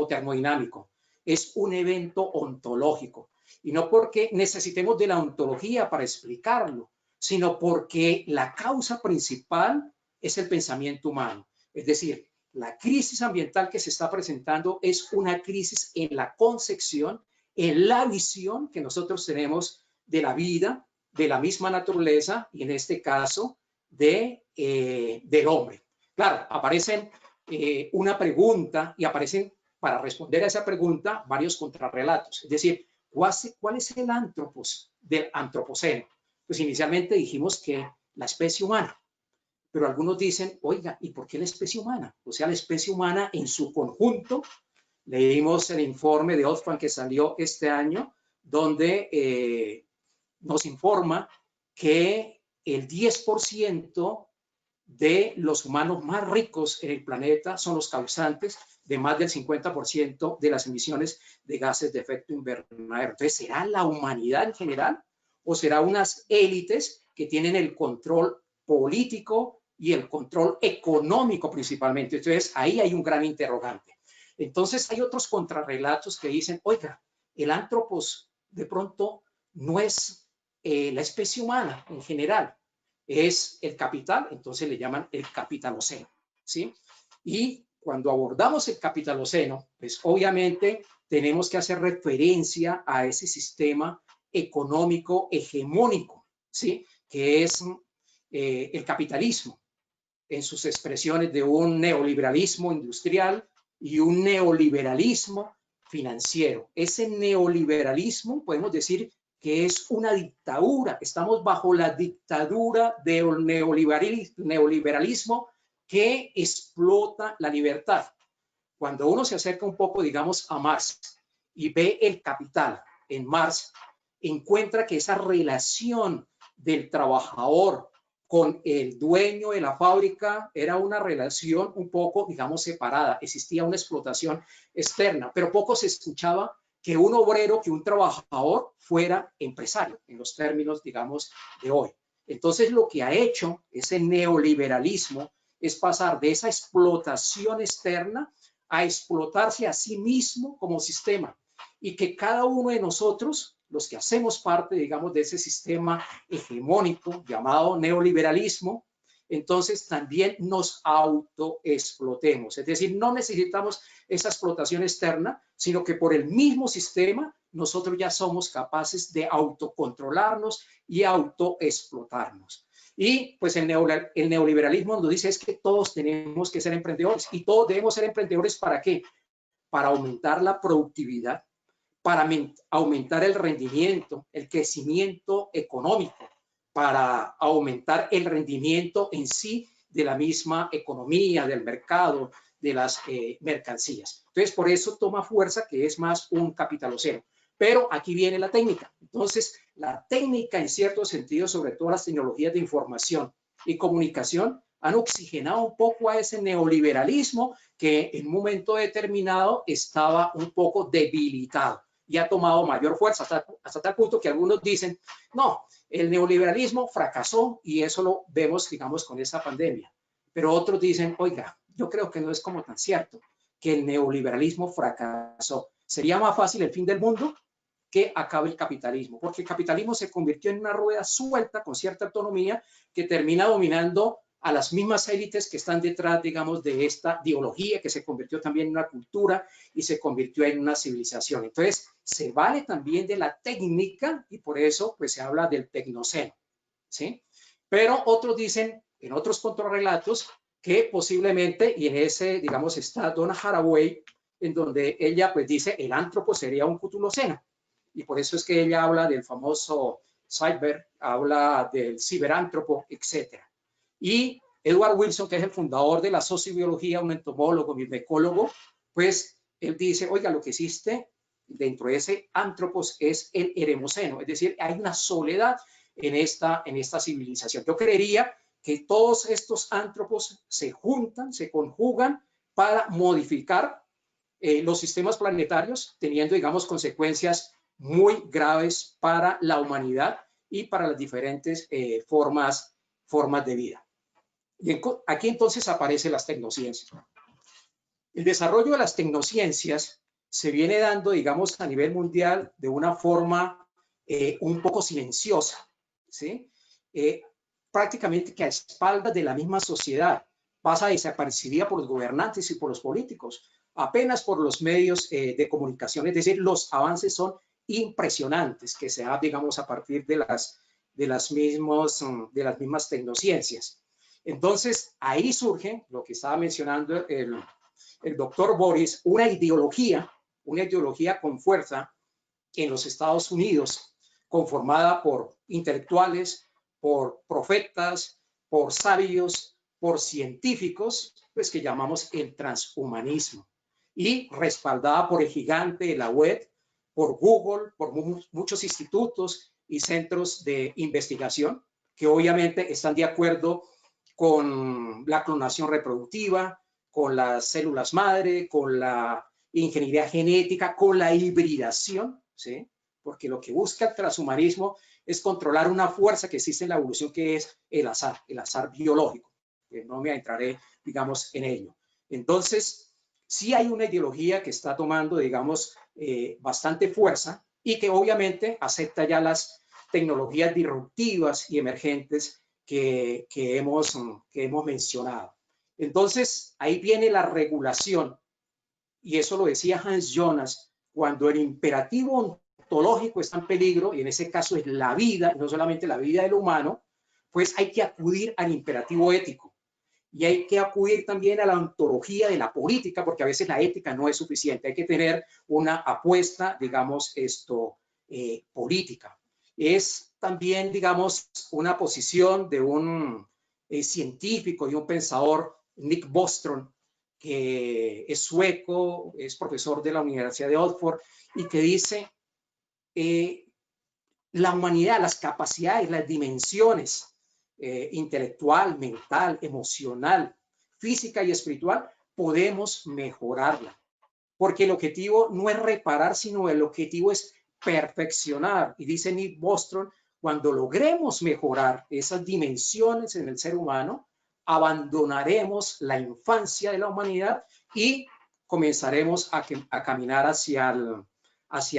termodinámico. Es un evento ontológico. Y no porque necesitemos de la ontología para explicarlo, sino porque la causa principal es el pensamiento humano. Es decir, la crisis ambiental que se está presentando es una crisis en la concepción, en la visión que nosotros tenemos de la vida, de la misma naturaleza y en este caso del hombre. Claro, aparecen una pregunta y aparecen para responder a esa pregunta varios contrarrelatos. Es decir, ¿cuál es el antropos del antropoceno? Pues inicialmente dijimos que la especie humana, pero algunos dicen, oiga, ¿y por qué la especie humana? O sea, la especie humana en su conjunto. Leímos el informe de Oxfam que salió este año, donde nos informa que el 10% de los humanos más ricos en el planeta son los causantes de más del 50% de las emisiones de gases de efecto invernadero. Entonces, ¿será la humanidad en general o será unas élites que tienen el control político y el control económico principalmente? Entonces, ahí hay un gran interrogante. Entonces, hay otros contrarrelatos que dicen, oiga, el antropos de pronto no es la especie humana en general, es el capital, entonces le llaman el capitaloceno, ¿sí? Y cuando abordamos el capitaloceno, pues obviamente tenemos que hacer referencia a ese sistema económico hegemónico, ¿sí? Que es el capitalismo, en sus expresiones de un neoliberalismo industrial y un neoliberalismo financiero. Ese neoliberalismo, podemos decir que es una dictadura. Estamos bajo la dictadura del neoliberalismo que explota la libertad. Cuando uno se acerca un poco, digamos, a Marx y ve el capital en Marx, encuentra que esa relación del trabajador con el dueño de la fábrica era una relación un poco, digamos, separada. Existía una explotación externa, pero poco se escuchaba que un obrero, que un trabajador fuera empresario, en los términos, digamos, de hoy. Entonces, lo que ha hecho ese neoliberalismo es pasar de esa explotación externa a explotarse a sí mismo como sistema, y que cada uno de nosotros, los que hacemos parte, digamos, de ese sistema hegemónico llamado neoliberalismo, entonces también nos autoexplotemos. Es decir, no necesitamos esa explotación externa, sino que por el mismo sistema nosotros ya somos capaces de autocontrolarnos y autoexplotarnos. Y pues el neoliberalismo nos dice es que todos tenemos que ser emprendedores, y todos debemos ser emprendedores. ¿Para qué? Para aumentar la productividad, para aumentar el rendimiento, el crecimiento económico, para aumentar el rendimiento en sí de la misma economía, del mercado, de las mercancías. Entonces, por eso toma fuerza que es más un capitaloceno. Pero aquí viene la técnica. Entonces, la técnica en cierto sentido, sobre todo las tecnologías de información y comunicación, han oxigenado un poco a ese neoliberalismo que en un momento determinado estaba un poco debilitado y ha tomado mayor fuerza hasta tal punto que algunos dicen, no, el neoliberalismo fracasó y eso lo vemos, digamos, con esta pandemia. Pero otros dicen, oiga, yo creo que no es como tan cierto que el neoliberalismo fracasó. ¿Sería más fácil el fin del mundo que acabe el capitalismo, porque el capitalismo se convirtió en una rueda suelta con cierta autonomía que termina dominando a las mismas élites que están detrás, digamos, de esta ideología que se convirtió también en una cultura y se convirtió en una civilización. Entonces, se vale también de la técnica y por eso pues se habla del tecnoceno, ¿sí? Pero otros dicen, en otros contrarrelatos, que posiblemente, y en ese, digamos, está Donna Haraway, en donde ella pues dice el antropo sería un cutuloceno. Y por eso es que ella habla del famoso cyber, habla del ciberántropo, etc. Y Edward Wilson, que es el fundador de la sociobiología, un entomólogo, un ecólogo, pues él dice, oiga, lo que existe dentro de ese antropos es el eremoceno, es decir, hay una soledad en esta civilización. Yo creería que todos estos antropos se juntan, se conjugan para modificar los sistemas planetarios, teniendo, digamos, consecuencias muy graves para la humanidad y para las diferentes formas de vida. Y aquí entonces aparecen las tecnociencias. El desarrollo de las tecnociencias se viene dando, digamos, a nivel mundial de una forma un poco silenciosa, ¿sí? Prácticamente que a espaldas de la misma sociedad, pasa desapercibida por los gobernantes y por los políticos, apenas por los medios de comunicación. Es decir, los avances son impresionantes que se da, digamos, a partir de las mismas tecnociencias. Entonces, ahí surge lo que estaba mencionando el doctor Boris, una ideología con fuerza en los Estados Unidos, conformada por intelectuales, por profetas, por sabios, por científicos, pues que llamamos el transhumanismo, y respaldada por el gigante de la web, por Google, por muchos institutos y centros de investigación que obviamente están de acuerdo con la clonación reproductiva, con las células madre, con la ingeniería genética, con la hibridación, ¿sí? Porque lo que busca el transhumanismo es controlar una fuerza que existe en la evolución, que es el azar biológico. No me adentraré, digamos, en ello. Entonces, sí hay una ideología que está tomando, digamos, bastante fuerza y que obviamente acepta ya las tecnologías disruptivas y emergentes que hemos mencionado. Entonces, ahí viene la regulación, y eso lo decía Hans Jonas, cuando el imperativo ontológico está en peligro, y en ese caso es la vida, no solamente la vida del humano, pues hay que acudir al imperativo ético. Y hay que acudir también a la ontología de la política, porque a veces la ética no es suficiente. Hay que tener una apuesta, digamos, política. Es también, digamos, una posición de un científico y un pensador, Nick Bostrom, que es sueco, es profesor de la Universidad de Oxford, y que dice, la humanidad, las capacidades, las dimensiones intelectual, mental, emocional, física y espiritual, podemos mejorarla. Porque el objetivo no es reparar, sino el objetivo es perfeccionar. Y dice Nick Bostrom, cuando logremos mejorar esas dimensiones en el ser humano, abandonaremos la infancia de la humanidad y comenzaremos a caminar hacia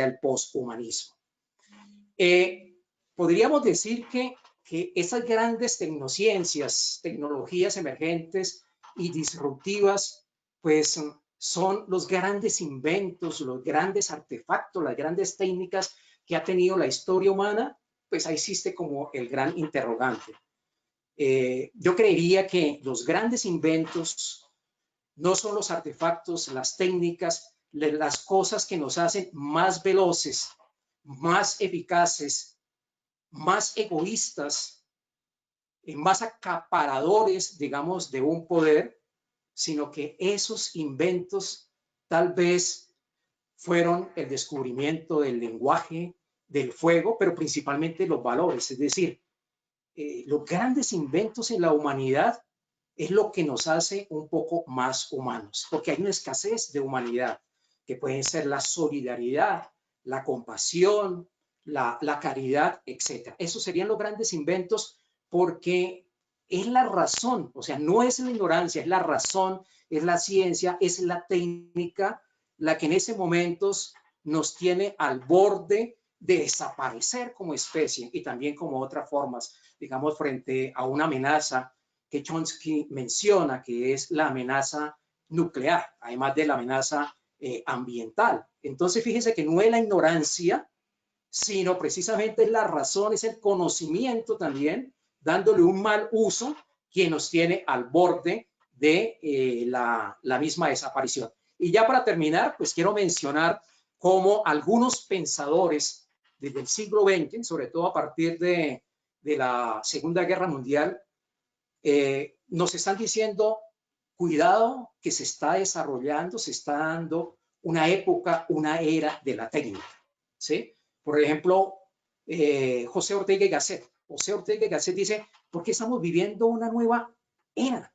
el posthumanismo. Podríamos decir que esas grandes tecnociencias, tecnologías emergentes y disruptivas, pues son los grandes inventos, los grandes artefactos, las grandes técnicas que ha tenido la historia humana. Pues ahí existe como el gran interrogante. Yo creería que los grandes inventos no son los artefactos, las técnicas, las cosas que nos hacen más veloces, más eficaces, más egoístas, más acaparadores, digamos, de un poder, sino que esos inventos tal vez fueron el descubrimiento del lenguaje, del fuego, pero principalmente los valores. Es decir, los grandes inventos en la humanidad es lo que nos hace un poco más humanos, porque hay una escasez de humanidad, que pueden ser la solidaridad, la compasión, la caridad, etc. Esos serían los grandes inventos, porque es la razón, o sea, no es la ignorancia, es la razón, es la ciencia, es la técnica la que en ese momento nos tiene al borde de desaparecer como especie y también como otras formas, digamos, frente a una amenaza que Chomsky menciona, que es la amenaza nuclear, además de la amenaza ambiental. Entonces, fíjense que no es la ignorancia, sino precisamente es la razón, es el conocimiento también, dándole un mal uso que nos tiene al borde de la misma desaparición. Y ya para terminar, pues quiero mencionar cómo algunos pensadores desde el siglo XX, sobre todo a partir de la Segunda Guerra Mundial, nos están diciendo, cuidado que se está desarrollando, se está dando una época, una era de la técnica, ¿sí? Por ejemplo, José Ortega y Gasset. José Ortega y Gasset dice, ¿por qué estamos viviendo una nueva era?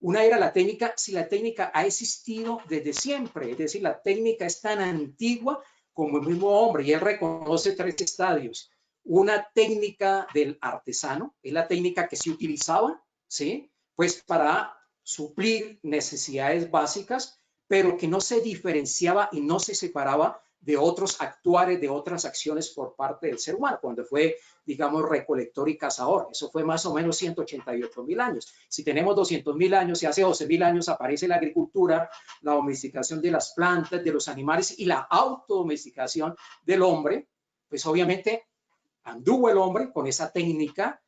Una era la técnica, si la técnica ha existido desde siempre, es decir, la técnica es tan antigua como el mismo hombre, y él reconoce 3 estadios. Una técnica del artesano, es la técnica que se utilizaba, ¿sí? Pues para suplir necesidades básicas, pero que no se diferenciaba y no se separaba de otros actuares, de otras acciones por parte del ser humano, cuando fue, digamos, recolector y cazador. Eso fue más o menos 188.000 años. Si tenemos 200.000 años y hace 12.000 años aparece la agricultura, la domesticación de las plantas, de los animales y la autodomesticación del hombre, pues obviamente anduvo el hombre con esa técnica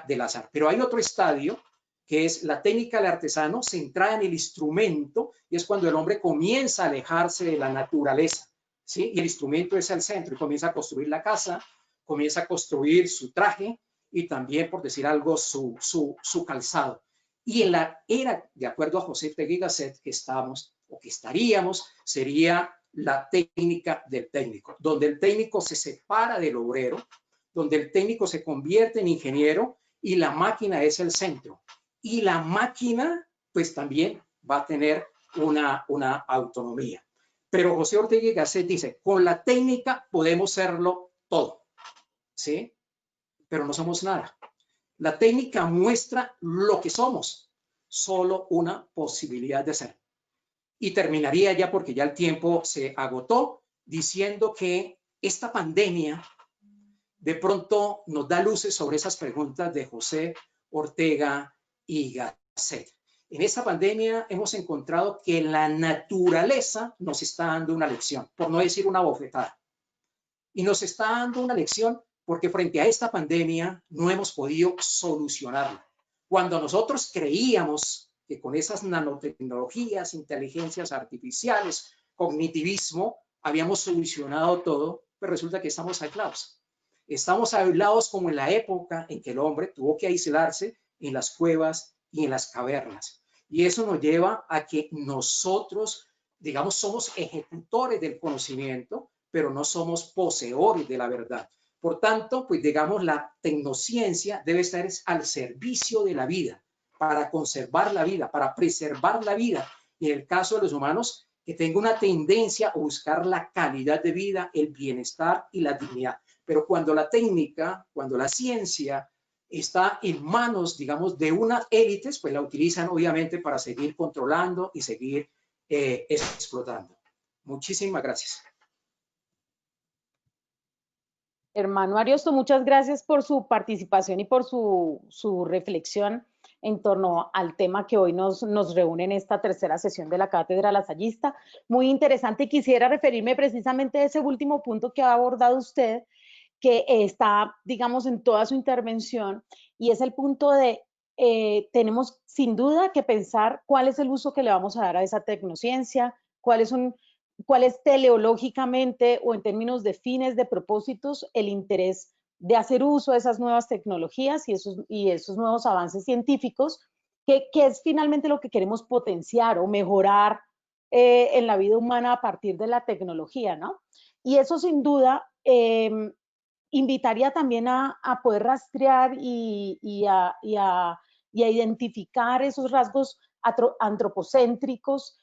del azar. Pero hay otro estadio, que es la técnica del artesano centrada en el instrumento, y es cuando el hombre comienza a alejarse de la naturaleza, ¿sí? Y el instrumento es el centro, y comienza a construir la casa, comienza a construir su traje, y también, por decir algo, su calzado. Y en la era, de acuerdo a José Ortega y Gasset, que estamos, o que estaríamos, sería la técnica del técnico, donde el técnico se separa del obrero, donde el técnico se convierte en ingeniero y la máquina es el centro. Y la máquina, pues también va a tener una autonomía. Pero José Ortega y Gasset dice, con la técnica podemos serlo todo, ¿sí? Pero no somos nada. La técnica muestra lo que somos, solo una posibilidad de ser. Y terminaría ya, porque ya el tiempo se agotó, diciendo que esta pandemia de pronto nos da luces sobre esas preguntas de José Ortega y Gasset. En esta pandemia hemos encontrado que la naturaleza nos está dando una lección, por no decir una bofetada. Y nos está dando una lección porque frente a esta pandemia no hemos podido solucionarla. Cuando nosotros creíamos que con esas nanotecnologías, inteligencias artificiales, cognitivismo, habíamos solucionado todo, pues resulta que estamos aislados. Estamos aislados como en la época en que el hombre tuvo que aislarse en las cuevas y en las cavernas. Y eso nos lleva a que nosotros, digamos, somos ejecutores del conocimiento, pero no somos poseedores de la verdad. Por tanto, pues digamos, la tecnociencia debe estar al servicio de la vida, para conservar la vida, para preservar la vida. Y en el caso de los humanos, que tenga una tendencia a buscar la calidad de vida, el bienestar y la dignidad. Pero cuando la técnica, cuando la ciencia está en manos, digamos, de unas élites, pues la utilizan obviamente para seguir controlando y seguir explotando. Muchísimas gracias.
Hermano Ariosto, muchas gracias por su participación y por su reflexión en torno al tema que hoy nos reúne en esta tercera sesión de la Cátedra Lasallista. Muy interesante, y quisiera referirme precisamente a ese último punto que ha abordado usted, que está, digamos, en toda su intervención, y es el punto de tenemos sin duda que pensar cuál es el uso que le vamos a dar a esa tecnociencia, cuál es teleológicamente o en términos de fines, de propósitos, el interés de hacer uso de esas nuevas tecnologías y esos nuevos avances científicos, que es finalmente lo que queremos potenciar o mejorar en la vida humana a partir de la tecnología, ¿no? Y eso sin duda invitaría también a poder rastrear y a identificar esos rasgos antropocéntricos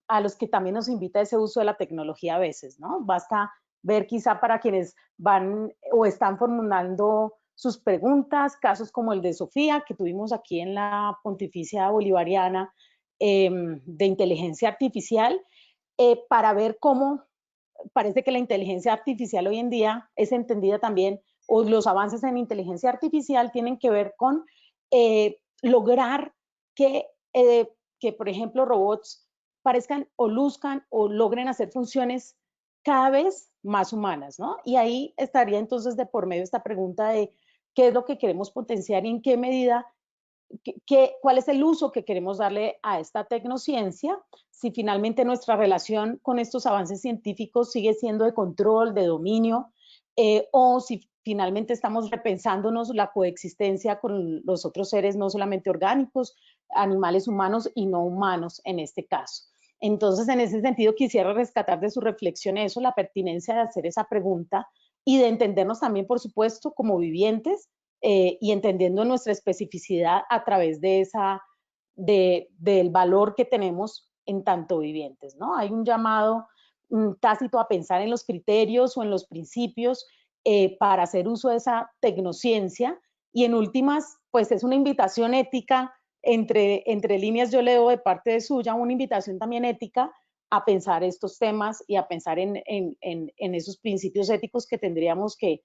a los que también nos invita ese uso de la tecnología a veces, ¿no? Basta ver quizá para quienes van o están formulando sus preguntas, casos como el de Sofía, que tuvimos aquí en la Pontificia Bolivariana de Inteligencia Artificial, para ver cómo parece que la inteligencia artificial hoy en día es entendida también, o los avances en inteligencia artificial tienen que ver con lograr que, por ejemplo, robots parezcan o luzcan o logren hacer funciones cada vez más humanas, ¿no? Y ahí estaría entonces de por medio esta pregunta de qué es lo que queremos potenciar y en qué medida, cuál es el uso que queremos darle a esta tecnociencia, si finalmente nuestra relación con estos avances científicos sigue siendo de control, de dominio, o si finalmente estamos repensándonos la coexistencia con los otros seres, no solamente orgánicos, animales humanos y no humanos en este caso. Entonces, en ese sentido, quisiera rescatar de su reflexión eso, la pertinencia de hacer esa pregunta y de entendernos también, por supuesto, como vivientes y entendiendo nuestra especificidad a través de del valor que tenemos en tanto vivientes, ¿no? Hay un llamado tácito a pensar en los criterios o en los principios para hacer uso de esa tecnociencia y en últimas, pues es una invitación ética entre líneas yo leo de parte de suya una invitación también ética a pensar estos temas y a pensar en esos principios éticos que tendríamos que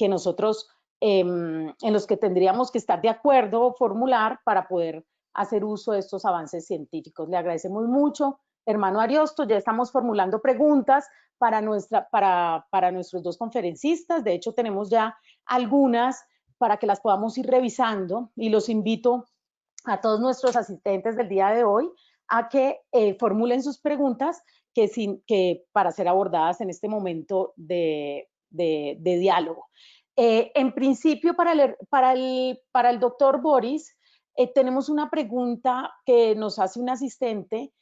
nosotros, en los que tendríamos que estar de acuerdo o formular para poder hacer uso de estos avances científicos. Le agradecemos mucho, hermano Ariosto. Ya estamos formulando preguntas para nuestros dos conferencistas. De hecho, tenemos ya algunas para que las podamos ir revisando y los invito a todos nuestros asistentes del día de hoy a que formulen sus preguntas para ser abordadas en este momento de diálogo. En principio, para el doctor Boris, tenemos una pregunta que nos hace un asistente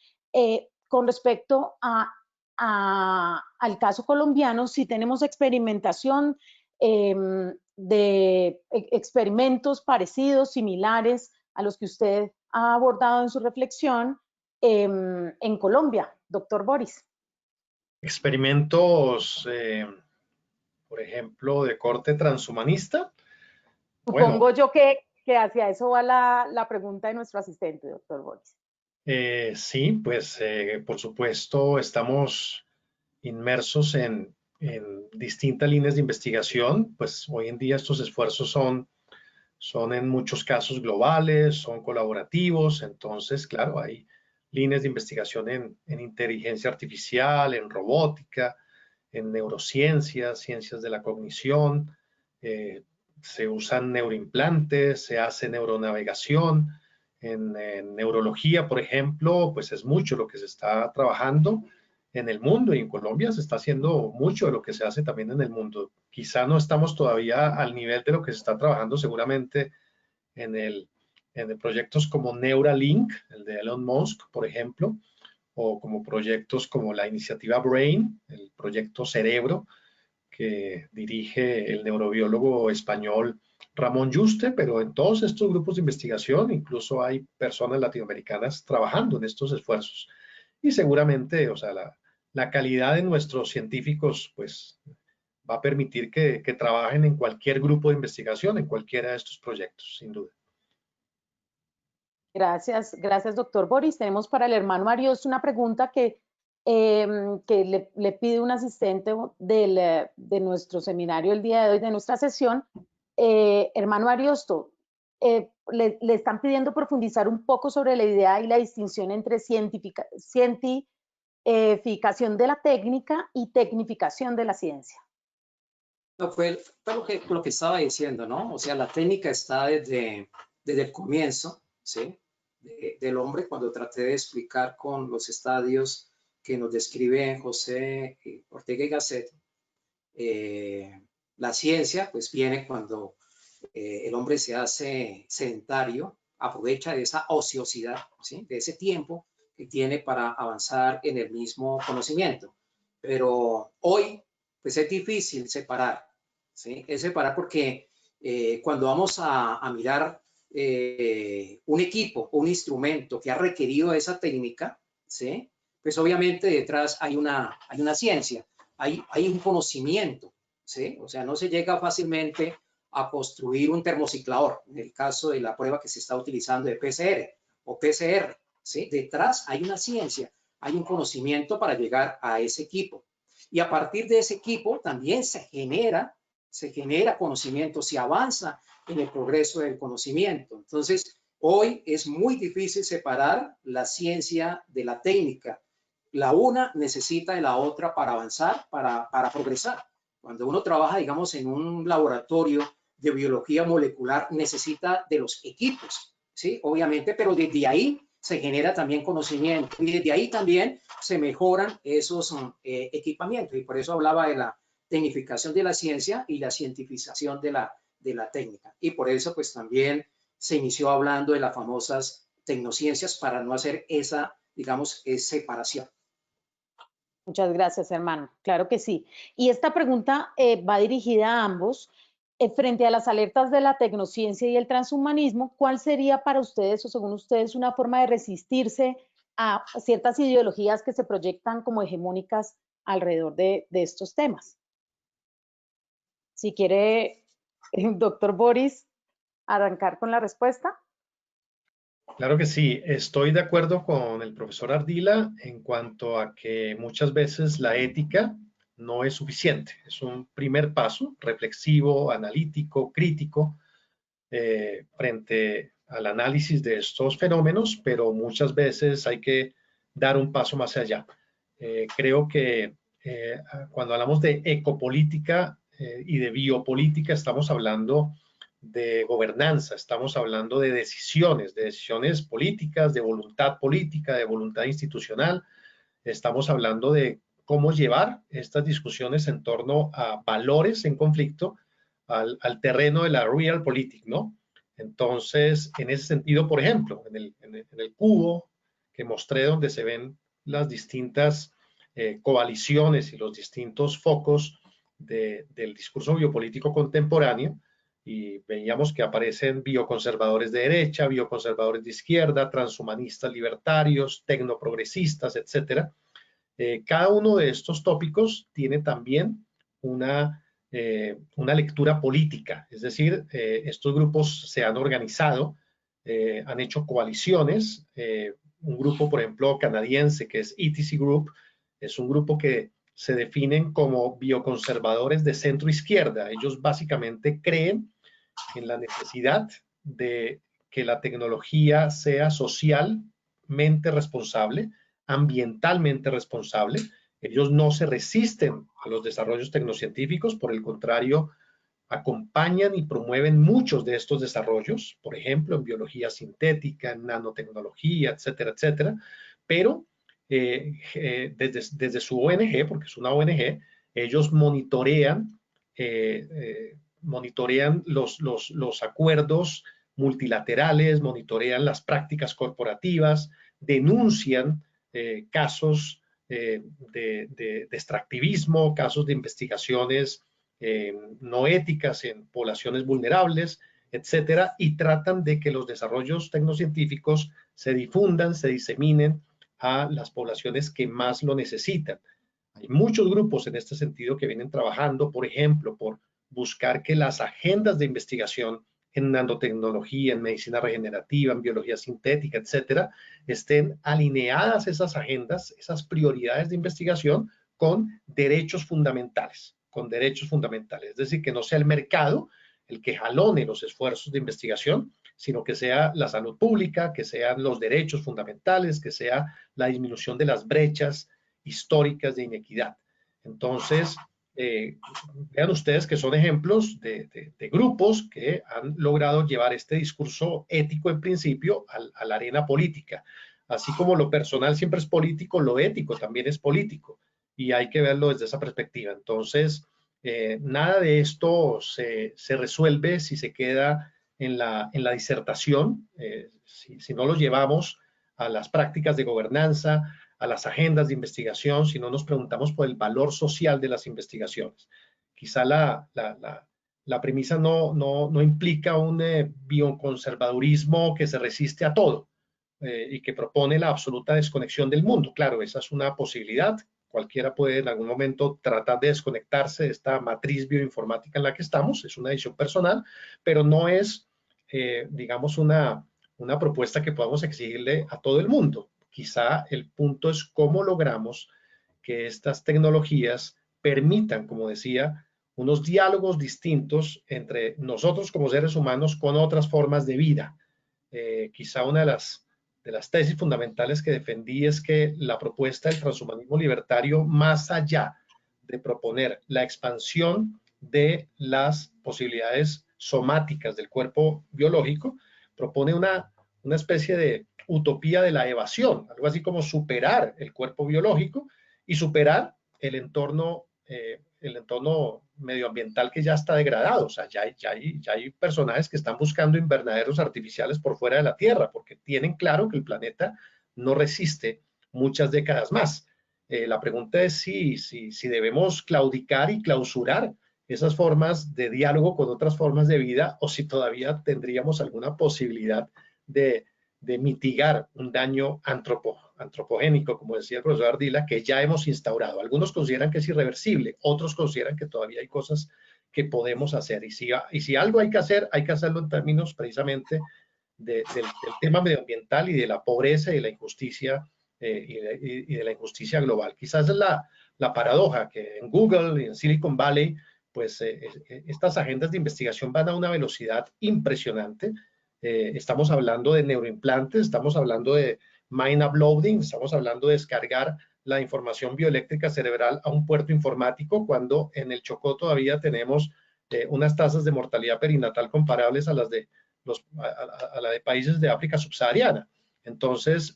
con respecto al caso colombiano, si tenemos experimentación de experimentos parecidos, similares a los que usted ha abordado en su reflexión en Colombia, doctor Boris.
Experimentos, por ejemplo, de corte transhumanista.
Supongo bueno, yo que hacia eso va la pregunta de nuestro asistente, doctor Boris.
Sí, pues por supuesto estamos inmersos en distintas líneas de investigación, pues hoy en día estos esfuerzos son en muchos casos globales, son colaborativos, entonces, claro, hay líneas de investigación en inteligencia artificial, en robótica, en neurociencias, ciencias de la cognición, se usan neuroimplantes, se hace neuronavegación, en neurología, por ejemplo, pues es mucho lo que se está trabajando en el mundo y en Colombia se está haciendo mucho de lo que se hace también en el mundo. Quizá no estamos todavía al nivel de lo que se está trabajando seguramente en proyectos como Neuralink, el de Elon Musk, por ejemplo, o como proyectos como la iniciativa Brain, el proyecto Cerebro, que dirige el neurobiólogo español Ramón Yuste, pero en todos estos grupos de investigación incluso hay personas latinoamericanas trabajando en estos esfuerzos. Y seguramente, o sea, la calidad de nuestros científicos, pues, va a permitir que trabajen en cualquier grupo de investigación, en cualquiera de estos proyectos, sin duda.
Gracias, doctor Boris. Tenemos para el hermano Ariosto una pregunta que le pide un asistente de nuestro seminario el día de hoy, de nuestra sesión. Hermano Ariosto, le están pidiendo profundizar un poco sobre la idea y la distinción entre cientificación de la técnica y tecnificación de la ciencia.
No, fue lo que estaba diciendo, ¿no? O sea, la técnica está desde el comienzo, ¿sí? Del hombre, cuando traté de explicar con los estadios que nos describe José Ortega y Gasset, la ciencia pues viene cuando el hombre se hace sedentario, aprovecha de esa ociosidad, ¿sí? De ese tiempo que tiene para avanzar en el mismo conocimiento. Pero hoy pues es difícil separar, ¿sí? Es separar porque cuando vamos a mirar un equipo, un instrumento que ha requerido esa técnica, ¿sí? Pues obviamente detrás hay una ciencia, hay un conocimiento, ¿sí? O sea, no se llega fácilmente a construir un termociclador, en el caso de la prueba que se está utilizando de PCR o PCR, ¿sí? Detrás hay una ciencia, hay un conocimiento para llegar a ese equipo. Y a partir de ese equipo también se genera conocimiento, se avanza en el progreso del conocimiento. Entonces, hoy es muy difícil separar la ciencia de la técnica. La una necesita de la otra para avanzar, para progresar. Cuando uno trabaja, digamos, en un laboratorio de biología molecular, necesita de los equipos, ¿sí? Obviamente, pero desde ahí se genera también conocimiento y desde ahí también se mejoran esos equipamientos. Y por eso hablaba de la tecnificación de la ciencia y la cientificación de la técnica. Y por eso, pues también se inició hablando de las famosas tecnociencias para no hacer esa, digamos, separación.
Muchas gracias, hermano. Claro que sí. Y esta pregunta va dirigida a ambos. Frente a las alertas de la tecnociencia y el transhumanismo, ¿cuál sería para ustedes o según ustedes una forma de resistirse a ciertas ideologías que se proyectan como hegemónicas alrededor de estos temas? Si quiere, doctor Boris, arrancar con la respuesta.
Claro que sí, estoy de acuerdo con el profesor Ardila en cuanto a que muchas veces la ética no es suficiente. Es un primer paso reflexivo, analítico, crítico frente al análisis de estos fenómenos, pero muchas veces hay que dar un paso más allá. Creo que cuando hablamos de ecopolítica y de biopolítica, estamos hablando de gobernanza, estamos hablando de decisiones políticas, de voluntad política, de voluntad institucional. Estamos hablando de cómo llevar estas discusiones en torno a valores en conflicto al terreno de la realpolitik, ¿no? Entonces, en ese sentido, por ejemplo, en el cubo que mostré donde se ven las distintas coaliciones y los distintos focos del discurso biopolítico contemporáneo, y veíamos que aparecen bioconservadores de derecha, bioconservadores de izquierda, transhumanistas libertarios, tecnoprogresistas, etcétera. Cada uno de estos tópicos tiene también una lectura política, es decir, estos grupos se han organizado, han hecho coaliciones. Un grupo, por ejemplo, canadiense que es ETC Group, es un grupo que se definen como bioconservadores de centro izquierda. Ellos básicamente creen en la necesidad de que la tecnología sea socialmente responsable, ambientalmente responsable. Ellos no se resisten a los desarrollos tecnocientíficos, por el contrario, acompañan y promueven muchos de estos desarrollos, por ejemplo, en biología sintética, en nanotecnología, etcétera, etcétera, pero desde su ONG, porque es una ONG, ellos monitorean los acuerdos multilaterales, monitorean las prácticas corporativas, denuncian casos de extractivismo, casos de investigaciones no éticas en poblaciones vulnerables, etcétera, y tratan de que los desarrollos tecnocientíficos se difundan, se diseminen a las poblaciones que más lo necesitan. Hay muchos grupos en este sentido que vienen trabajando, por ejemplo, por buscar que las agendas de investigación en nanotecnología, en medicina regenerativa, en biología sintética, etcétera, estén alineadas esas agendas, esas prioridades de investigación con derechos fundamentales, es decir, que no sea el mercado el que jalone los esfuerzos de investigación, sino que sea la salud pública, que sean los derechos fundamentales, que sea la disminución de las brechas históricas de inequidad. Entonces, vean ustedes que son ejemplos de grupos que han logrado llevar este discurso ético en principio a la arena política. Así como lo personal siempre es político, lo ético también es político y hay que verlo desde esa perspectiva. Entonces, nada de esto se resuelve si se queda en la disertación, si no lo llevamos a las prácticas de gobernanza, a las agendas de investigación, si no nos preguntamos por el valor social de las investigaciones. Quizá la premisa no implica un bioconservadurismo que se resiste a todo y que propone la absoluta desconexión del mundo. Claro, esa es una posibilidad. Cualquiera puede en algún momento tratar de desconectarse de esta matriz bioinformática en la que estamos. Es una decisión personal, pero no es, digamos, una propuesta que podamos exigirle a todo el mundo. Quizá el punto es cómo logramos que estas tecnologías permitan, como decía, unos diálogos distintos entre nosotros como seres humanos con otras formas de vida. Quizá una de las tesis fundamentales que defendí es que la propuesta del transhumanismo libertario, más allá de proponer la expansión de las posibilidades somáticas del cuerpo biológico, propone una especie de utopía de la evasión, algo así como superar el cuerpo biológico y superar el entorno medioambiental que ya está degradado. O sea, ya hay personajes que están buscando invernaderos artificiales por fuera de la Tierra porque tienen claro que el planeta no resiste muchas décadas más. La pregunta es si debemos claudicar y clausurar esas formas de diálogo con otras formas de vida o si tendríamos alguna posibilidad de mitigar un daño antropogénico, como decía el profesor Ardila, que ya hemos instaurado. Algunos consideran que es irreversible, otros consideran que todavía hay cosas que podemos hacer. Y si algo hay que hacerlo en términos precisamente del tema medioambiental y de la pobreza y de la injusticia y de la injusticia global. Quizás es la paradoja que en Google y en Silicon Valley, pues estas agendas de investigación van a una velocidad impresionante. Estamos hablando de neuroimplantes, estamos hablando de mind uploading, estamos hablando de descargar la información bioeléctrica cerebral a un puerto informático, cuando en el Chocó todavía tenemos unas tasas de mortalidad perinatal comparables a las de la de países de África subsahariana. Entonces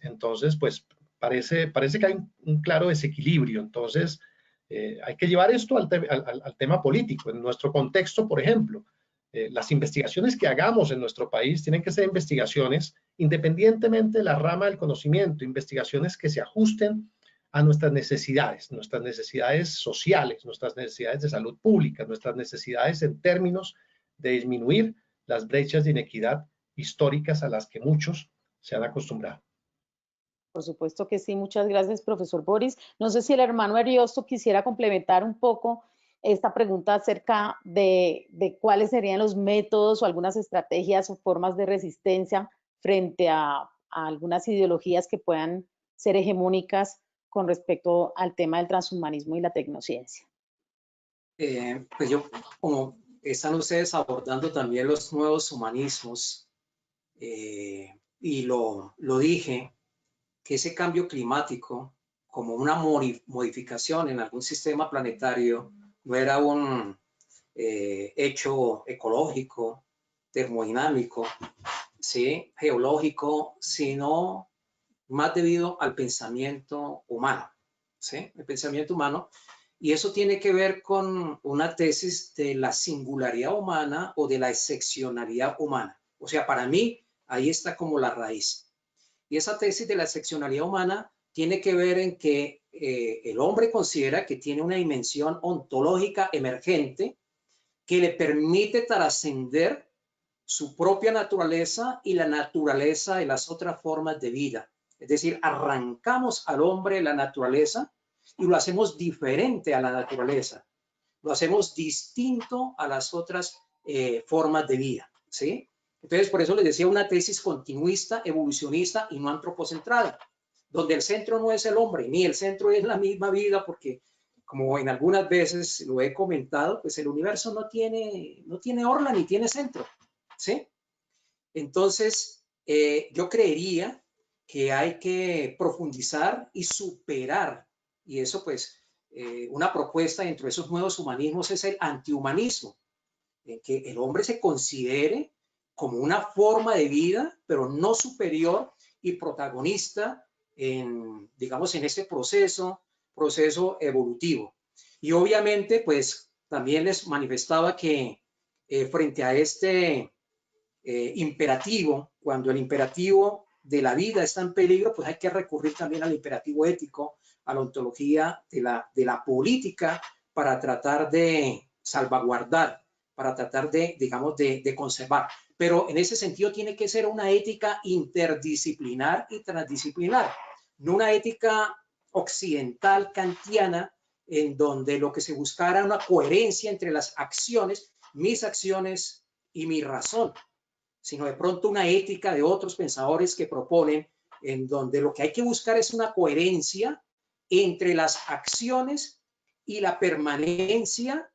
pues parece que hay un claro desequilibrio. Entonces, hay que llevar esto al tema político. En nuestro contexto, por ejemplo, las investigaciones que hagamos en nuestro país tienen que ser investigaciones independientemente de la rama del conocimiento, investigaciones que se ajusten a nuestras necesidades sociales, nuestras necesidades de salud pública, nuestras necesidades en términos de disminuir las brechas de inequidad históricas a las que muchos se han acostumbrado.
Por supuesto que sí, muchas gracias, profesor Boris. No sé si el hermano Ariosto quisiera complementar un poco esta pregunta acerca de cuáles serían los métodos o algunas estrategias o formas de resistencia frente a algunas ideologías que puedan ser hegemónicas con respecto al tema del transhumanismo y la tecnociencia.
Pues yo, como están ustedes abordando también los nuevos humanismos, y lo dije, que ese cambio climático, como una modificación en algún sistema planetario, no era un hecho ecológico, termodinámico, ¿sí? Geológico, sino más debido al pensamiento humano, ¿sí? El pensamiento humano. Y eso tiene que ver con una tesis de la singularidad humana o de la excepcionalidad humana. O sea, para mí, ahí está como la raíz. Y esa tesis de la excepcionalidad humana tiene que ver en que el hombre considera que tiene una dimensión ontológica emergente que le permite trascender su propia naturaleza y la naturaleza de las otras formas de vida. Es decir, arrancamos al hombre de la naturaleza y lo hacemos diferente a la naturaleza. Lo hacemos distinto a las otras formas de vida, ¿sí? Entonces, por eso les decía una tesis continuista, evolucionista y no antropocentrada, donde el centro no es el hombre, ni el centro es la misma vida, porque como en algunas veces lo he comentado, pues el universo no tiene orla ni tiene centro, ¿sí? Entonces, yo creería que hay que profundizar y superar, y eso pues, una propuesta dentro de esos nuevos humanismos es el antihumanismo, en que el hombre se considere como una forma de vida, pero no superior y protagonista en, digamos, en este proceso evolutivo. Y obviamente, pues, también les manifestaba que frente a este imperativo, cuando el imperativo de la vida está en peligro, pues hay que recurrir también al imperativo ético, a la ontología de la política para tratar de salvaguardar, para tratar de, digamos, de conservar. Pero en ese sentido tiene que ser una ética interdisciplinar y transdisciplinar, no una ética occidental kantiana en donde lo que se buscara era una coherencia entre las acciones, mis acciones y mi razón, sino de pronto una ética de otros pensadores que proponen en donde lo que hay que buscar es una coherencia entre las acciones y la permanencia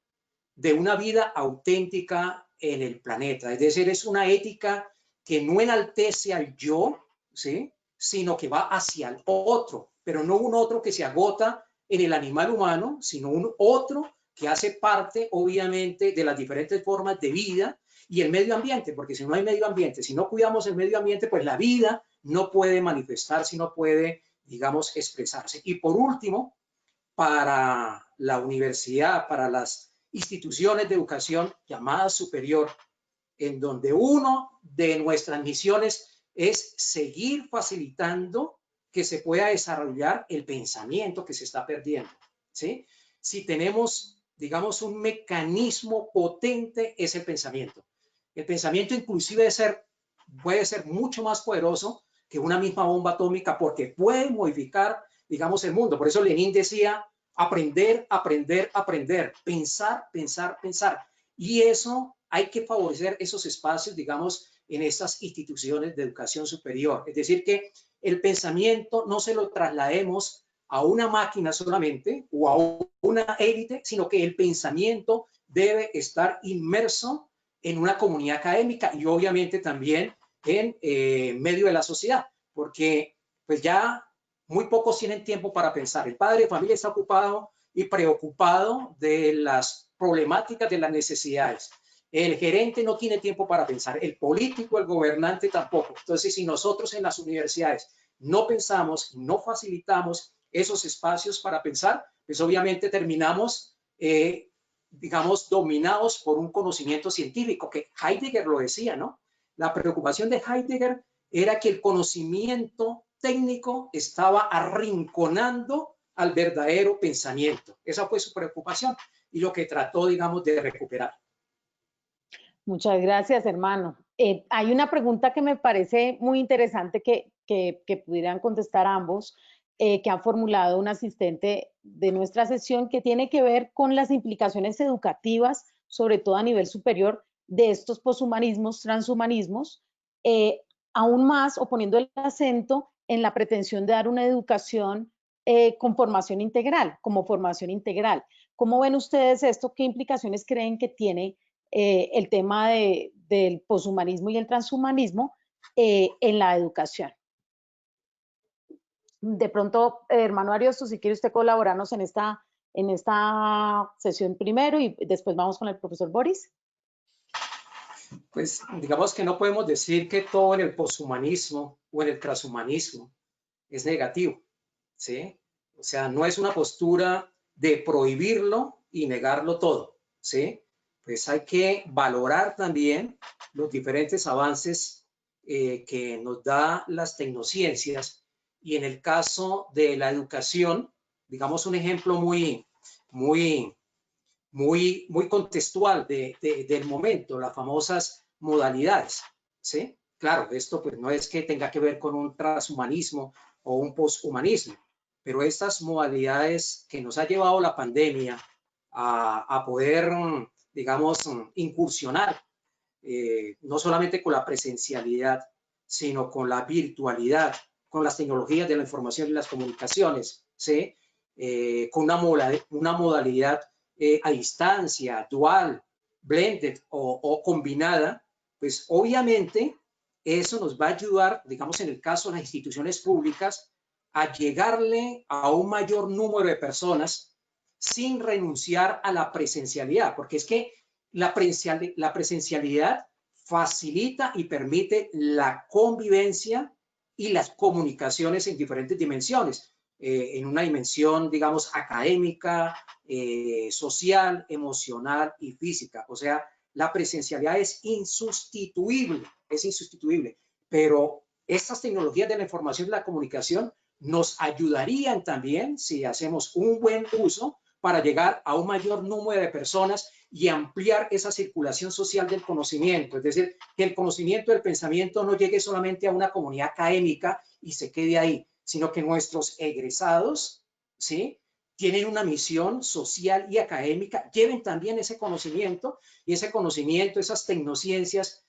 de una vida auténtica en el planeta. Es decir, es una ética que no enaltece al yo, ¿sí?, sino que va hacia el otro, pero no un otro que se agota en el animal humano, sino un otro que hace parte, obviamente, de las diferentes formas de vida y el medio ambiente, porque si no hay medio ambiente, si no cuidamos el medio ambiente, pues la vida no puede manifestarse, no puede, digamos, expresarse. Y por último, para la universidad, para las instituciones de educación llamada superior, en donde uno de nuestras misiones es seguir facilitando que se pueda desarrollar el pensamiento que se está perdiendo, ¿sí? Si tenemos, digamos, un mecanismo potente, es el pensamiento. El pensamiento inclusive puede ser mucho más poderoso que una misma bomba atómica porque puede modificar, digamos, el mundo. Por eso Lenin decía, aprender, aprender, aprender, pensar, pensar, pensar. Y eso hay que favorecer esos espacios, digamos, en estas instituciones de educación superior. Es decir, que el pensamiento no se lo traslademos a una máquina solamente o a una élite, sino que el pensamiento debe estar inmerso en una comunidad académica y obviamente también en medio de la sociedad, porque pues ya muy pocos tienen tiempo para pensar. El padre de familia está ocupado y preocupado de las problemáticas, de las necesidades. El gerente no tiene tiempo para pensar, el político, el gobernante tampoco. Entonces, si nosotros en las universidades no pensamos, no facilitamos esos espacios para pensar, pues obviamente terminamos, digamos, dominados por un conocimiento científico, que Heidegger lo decía, ¿no? La preocupación de Heidegger era que el conocimiento técnico estaba arrinconando al verdadero pensamiento. Esa fue su preocupación y lo que trató, digamos, de recuperar.
Muchas gracias, hermano. Hay una pregunta que me parece muy interesante que pudieran contestar ambos, que han formulado un asistente de nuestra sesión, que tiene que ver con las implicaciones educativas, sobre todo a nivel superior, de estos poshumanismos, transhumanismos, aún más o poniendo el acento en la pretensión de dar una educación con formación integral, como formación integral. ¿Cómo ven ustedes esto? ¿Qué implicaciones creen que tiene el tema del poshumanismo y el transhumanismo en la educación? De pronto, hermano Ariosto, si quiere usted colaborarnos en esta sesión primero y después vamos con el profesor Boris.
Pues digamos que no podemos decir que todo en el poshumanismo o en el transhumanismo es negativo, ¿sí? O sea, no es una postura de prohibirlo y negarlo todo, ¿sí? Pues hay que valorar también los diferentes avances que nos da las tecnociencias y en el caso de la educación, digamos un ejemplo muy contextual del momento, las famosas modalidades, ¿sí? Claro, esto pues no es que tenga que ver con un transhumanismo o un poshumanismo, pero estas modalidades que nos ha llevado la pandemia a poder, digamos, incursionar, no solamente con la presencialidad, sino con la virtualidad, con las tecnologías de la información y las comunicaciones, ¿sí? Con una modalidad a distancia, dual, blended o combinada, pues obviamente eso nos va a ayudar, digamos en el caso de las instituciones públicas, a llegarle a un mayor número de personas sin renunciar a la presencialidad, porque es que la presencialidad facilita y permite la convivencia y las comunicaciones en diferentes dimensiones. En una dimensión, digamos, académica, social, emocional y física. O sea, la presencialidad es insustituible, pero estas tecnologías de la información y la comunicación nos ayudarían también, si hacemos un buen uso, para llegar a un mayor número de personas y ampliar esa circulación social del conocimiento. Es decir, que el conocimiento del pensamiento no llegue solamente a una comunidad académica y se quede ahí, sino que nuestros egresados, ¿sí?, tienen una misión social y académica, lleven también ese conocimiento y ese conocimiento, esas tecnociencias,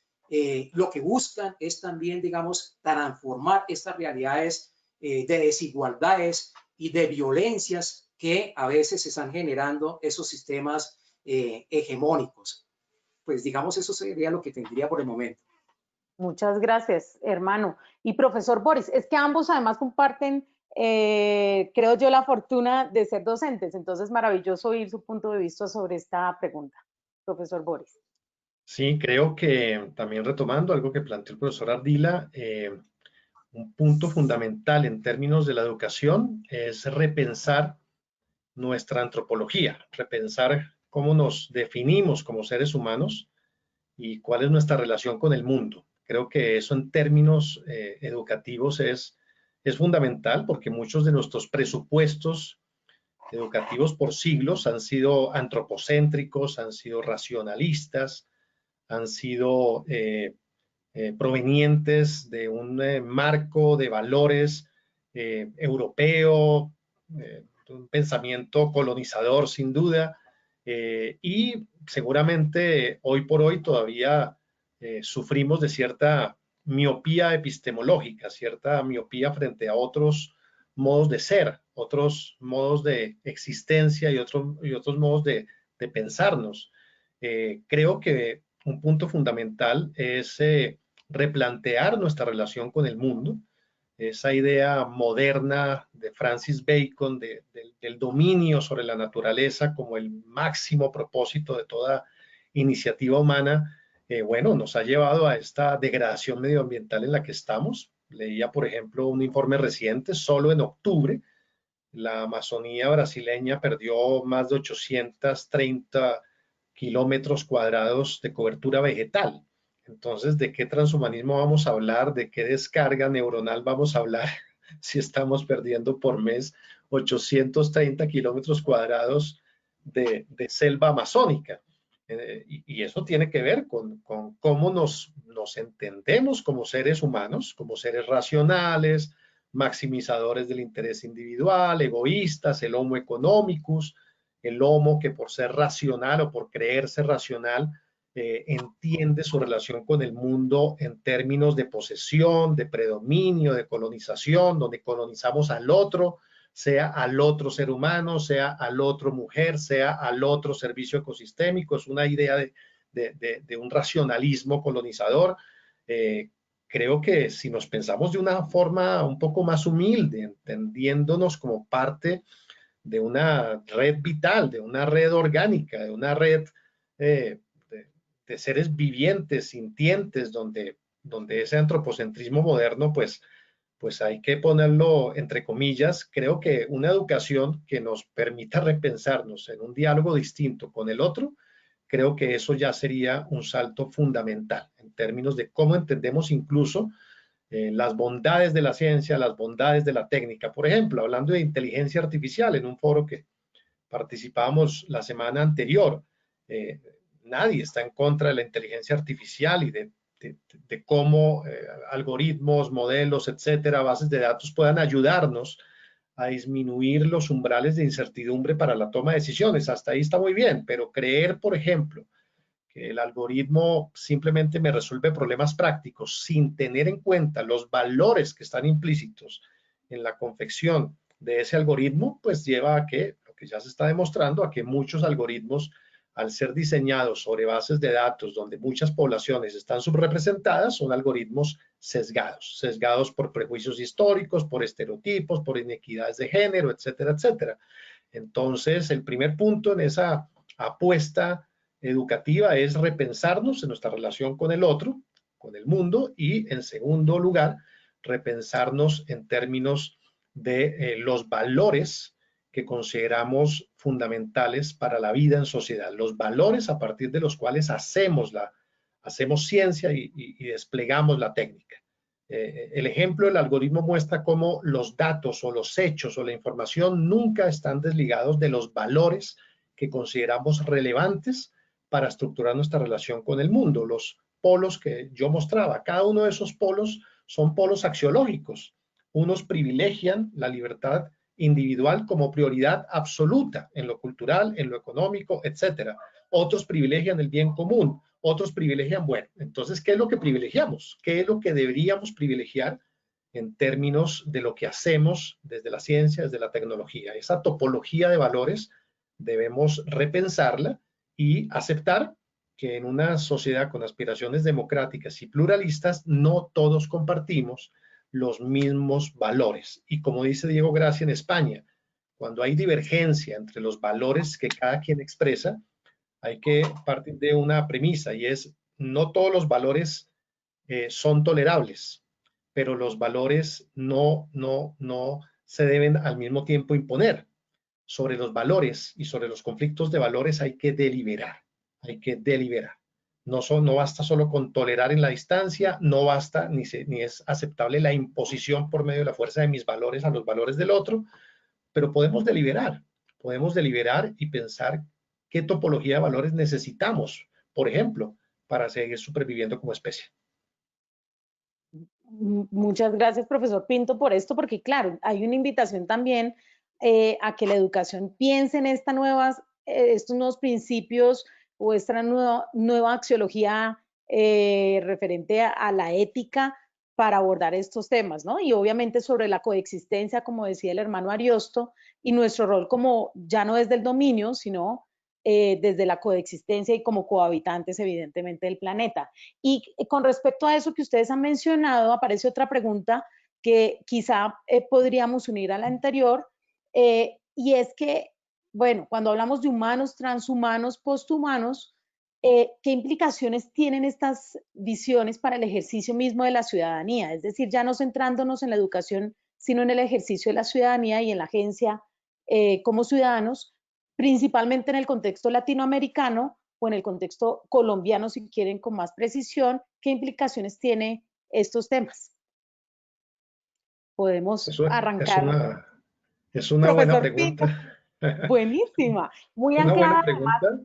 lo que buscan es también, digamos, transformar estas realidades de desigualdades y de violencias que a veces se están generando esos sistemas hegemónicos. Pues digamos, eso sería lo que tendría por el momento.
Muchas gracias, hermano. Y profesor Boris, es que ambos además comparten, creo yo, la fortuna de ser docentes. Entonces, maravilloso oír su punto de vista sobre esta pregunta. Profesor Boris.
Sí, creo que también retomando algo que planteó el profesor Ardila, un punto fundamental en términos de la educación es repensar nuestra antropología, repensar cómo nos definimos como seres humanos y cuál es nuestra relación con el mundo. Creo que eso en términos educativos es fundamental porque muchos de nuestros presupuestos educativos por siglos han sido antropocéntricos, han sido racionalistas, han sido provenientes de un marco de valores europeo, un pensamiento colonizador sin duda, y seguramente hoy por hoy todavía sufrimos de cierta miopía epistemológica, cierta miopía frente a otros modos de ser, otros modos de existencia y otros modos de pensarnos. Creo que un punto fundamental es replantear nuestra relación con el mundo, esa idea moderna de Francis Bacon del dominio sobre la naturaleza como el máximo propósito de toda iniciativa humana, bueno, nos ha llevado a esta degradación medioambiental en la que estamos. Leía, por ejemplo, un informe reciente, solo en octubre, la Amazonía brasileña perdió más de 830 kilómetros cuadrados de cobertura vegetal. Entonces, ¿de qué transhumanismo vamos a hablar? ¿De qué descarga neuronal vamos a hablar si estamos perdiendo por mes 830 kilómetros cuadrados de selva amazónica? Y eso tiene que ver con cómo nos entendemos como seres humanos, como seres racionales, maximizadores del interés individual, egoístas, el homo economicus, el homo que por ser racional o por creerse racional entiende su relación con el mundo en términos de posesión, de predominio, de colonización, donde colonizamos al otro, sea al otro ser humano, sea al otro mujer, sea al otro servicio ecosistémico. Es una idea de un racionalismo colonizador. Creo que si nos pensamos de una forma un poco más humilde, entendiéndonos como parte de una red vital, de una red orgánica, de una red de seres vivientes, sintientes, donde ese antropocentrismo moderno, pues hay que ponerlo entre comillas. Creo que una educación que nos permita repensarnos en un diálogo distinto con el otro, creo que eso ya sería un salto fundamental en términos de cómo entendemos incluso las bondades de la ciencia, las bondades de la técnica. Por ejemplo, hablando de inteligencia artificial en un foro que participábamos la semana anterior, nadie está en contra de la inteligencia artificial y de cómo algoritmos, modelos, etcétera, bases de datos puedan ayudarnos a disminuir los umbrales de incertidumbre para la toma de decisiones. Hasta ahí está muy bien, pero creer, por ejemplo, que el algoritmo simplemente me resuelve problemas prácticos sin tener en cuenta los valores que están implícitos en la confección de ese algoritmo, pues lleva a que, lo que ya se está demostrando, a que muchos algoritmos, al ser diseñados sobre bases de datos donde muchas poblaciones están subrepresentadas, son algoritmos sesgados por prejuicios históricos, por estereotipos, por inequidades de género, etcétera, etcétera. Entonces, el primer punto en esa apuesta educativa es repensarnos en nuestra relación con el otro, con el mundo, y en segundo lugar, repensarnos en términos de los valores que consideramos fundamentales para la vida en sociedad, los valores a partir de los cuales hacemos ciencia y desplegamos la técnica. El ejemplo del algoritmo muestra cómo los datos o los hechos o la información nunca están desligados de los valores que consideramos relevantes para estructurar nuestra relación con el mundo. Los polos que yo mostraba, cada uno de esos polos son polos axiológicos. Unos privilegian la libertad individual como prioridad absoluta en lo cultural, en lo económico, etcétera. Otros privilegian el bien común, otros privilegian, bueno, entonces, ¿qué es lo que privilegiamos? ¿Qué es lo que deberíamos privilegiar en términos de lo que hacemos desde la ciencia, desde la tecnología. Esa topología de valores debemos repensarla y aceptar que en una sociedad con aspiraciones democráticas y pluralistas no todos compartimos los mismos valores. Y como dice Diego Gracia en España, cuando hay divergencia entre los valores que cada quien expresa, hay que partir de una premisa y es no todos los valores son tolerables, pero los valores no se deben al mismo tiempo imponer. Sobre los valores y sobre los conflictos de valores hay que deliberar, hay que deliberar. No basta solo con tolerar en la distancia, no basta ni es aceptable la imposición por medio de la fuerza de mis valores a los valores del otro, pero podemos deliberar y pensar qué topología de valores necesitamos, por ejemplo, para seguir superviviendo como especie.
Muchas gracias, profesor Pinto, por esto, porque claro, hay una invitación también a que la educación piense en estos nuevos principios o esta nueva axiología referente a la ética para abordar estos temas, ¿no? Y obviamente sobre la coexistencia, como decía el hermano Ariosto, y nuestro rol como ya no es del dominio, sino desde la coexistencia y como cohabitantes, evidentemente, del planeta. Y con respecto a eso que ustedes han mencionado, aparece otra pregunta que quizá podríamos unir a la anterior, y es que, bueno, cuando hablamos de humanos, transhumanos, posthumanos, ¿qué implicaciones tienen estas visiones para el ejercicio mismo de la ciudadanía? Es decir, ya no centrándonos en la educación, sino en el ejercicio de la ciudadanía y en la agencia como ciudadanos, principalmente en el contexto latinoamericano o en el contexto colombiano, si quieren con más precisión, ¿qué implicaciones tiene estos temas? Podemos arrancar.
Es una buena pregunta.
Buenísima, muy
una
anclada.
Buena pregunta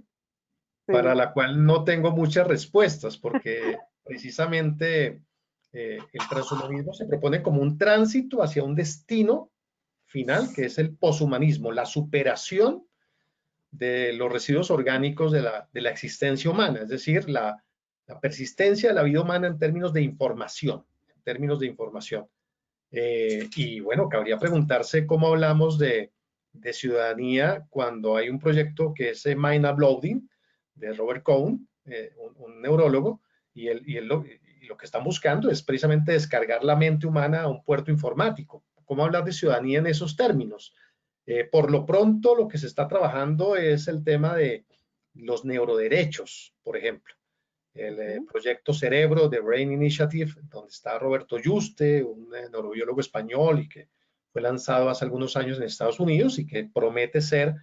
para la cual no tengo muchas respuestas, porque precisamente el transhumanismo se propone como un tránsito hacia un destino final, que es el poshumanismo, la superación de los residuos orgánicos de la existencia humana, es decir, la persistencia de la vida humana en términos de información, y bueno, cabría preguntarse cómo hablamos de ciudadanía cuando hay un proyecto que es Mind Uploading de Robert Cohen, un neurólogo, y lo que están buscando es precisamente descargar la mente humana a un puerto informático. ¿Cómo hablar de ciudadanía en esos términos? Por lo pronto, lo que se está trabajando es el tema de los neuroderechos, por ejemplo. El proyecto Cerebro de Brain Initiative, donde está Roberto Yuste, un neurobiólogo español y que fue lanzado hace algunos años en Estados Unidos y que promete ser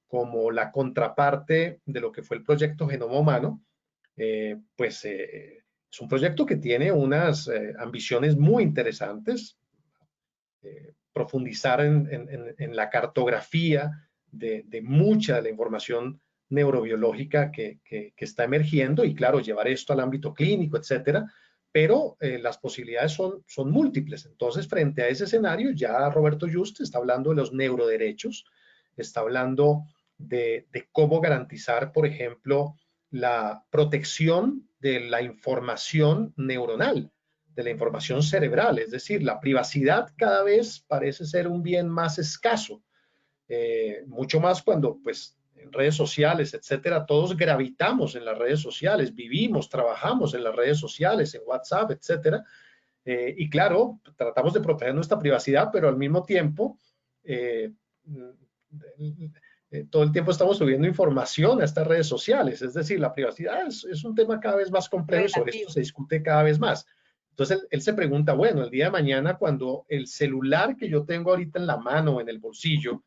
como la contraparte de lo que fue el proyecto Genoma Humano, es un proyecto que tiene unas ambiciones muy interesantes, profundizar en la cartografía de mucha de la información neurobiológica que está emergiendo y claro, llevar esto al ámbito clínico, etcétera, pero las posibilidades son múltiples. Entonces, frente a ese escenario, ya Roberto Juste está hablando de los neuroderechos, está hablando de cómo garantizar, por ejemplo, la protección de la información neuronal, de la información cerebral, es decir, la privacidad cada vez parece ser un bien más escaso, mucho más cuando pues en redes sociales, etcétera, todos gravitamos en las redes sociales, vivimos, trabajamos en las redes sociales, en WhatsApp, etcétera, y claro, tratamos de proteger nuestra privacidad, pero al mismo tiempo, todo el tiempo estamos subiendo información a estas redes sociales, es decir, la privacidad es un tema cada vez más complejo y sobre esto se discute cada vez más. Entonces él se pregunta, bueno, el día de mañana cuando el celular que yo tengo ahorita en la mano, en el bolsillo,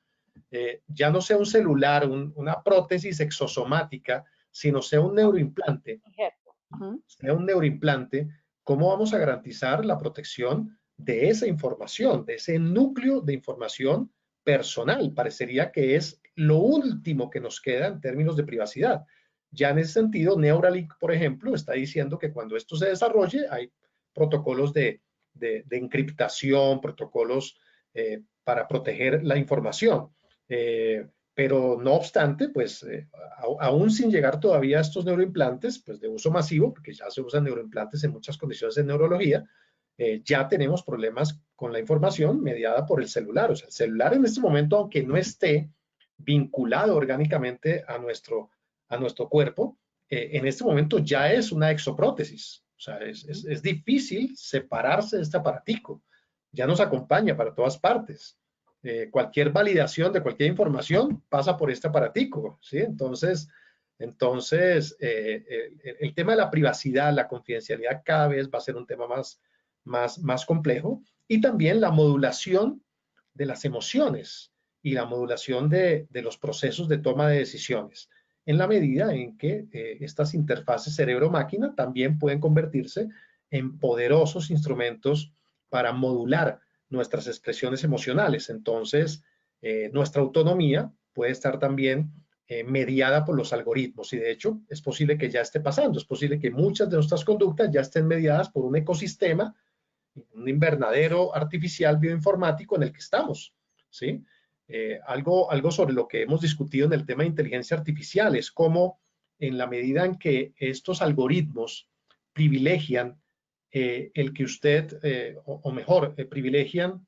ya no sea un celular, una prótesis exosomática, sino sea un neuroimplante, ¿cómo vamos a garantizar la protección de esa información, de ese núcleo de información personal? Parecería que es lo último que nos queda en términos de privacidad. Ya en ese sentido, Neuralink, por ejemplo, está diciendo que cuando esto se desarrolle, hay protocolos de encriptación, protocolos para proteger la información. Pero no obstante, pues aún sin llegar todavía a estos neuroimplantes, pues de uso masivo, porque ya se usan neuroimplantes en muchas condiciones de neurología, ya tenemos problemas con la información mediada por el celular. O sea, el celular en este momento, aunque no esté vinculado orgánicamente a nuestro cuerpo, en este momento ya es una exoprótesis. O sea, es difícil separarse de este aparatico. Ya nos acompaña para todas partes. Cualquier validación de cualquier información pasa por este aparatico, ¿sí? Entonces el tema de la privacidad, la confidencialidad cada vez va a ser un tema más complejo, y también la modulación de las emociones y la modulación de los procesos de toma de decisiones, en la medida en que estas interfaces cerebro-máquina también pueden convertirse en poderosos instrumentos para modular nuestras expresiones emocionales. Entonces, nuestra autonomía puede estar también mediada por los algoritmos, y de hecho es posible que ya esté pasando. Es posible que muchas de nuestras conductas ya estén mediadas por un ecosistema, un invernadero artificial bioinformático en el que estamos, ¿sí? Algo sobre lo que hemos discutido en el tema de inteligencia artificial es cómo, en la medida en que estos algoritmos privilegian el que usted, o mejor, privilegian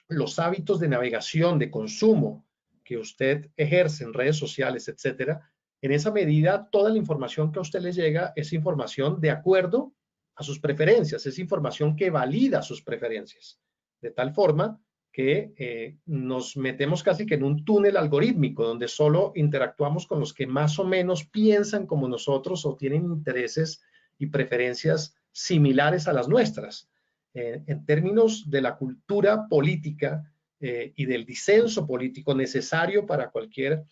los hábitos de navegación, de consumo que usted ejerce en redes sociales, etcétera, en esa medida toda la información que a usted le llega es información de acuerdo a sus preferencias, es información que valida sus preferencias, de tal forma que nos metemos casi que en un túnel algorítmico donde solo interactuamos con los que más o menos piensan como nosotros o tienen intereses y preferencias similares a las nuestras. En términos de la cultura política y del disenso político necesario para cualquier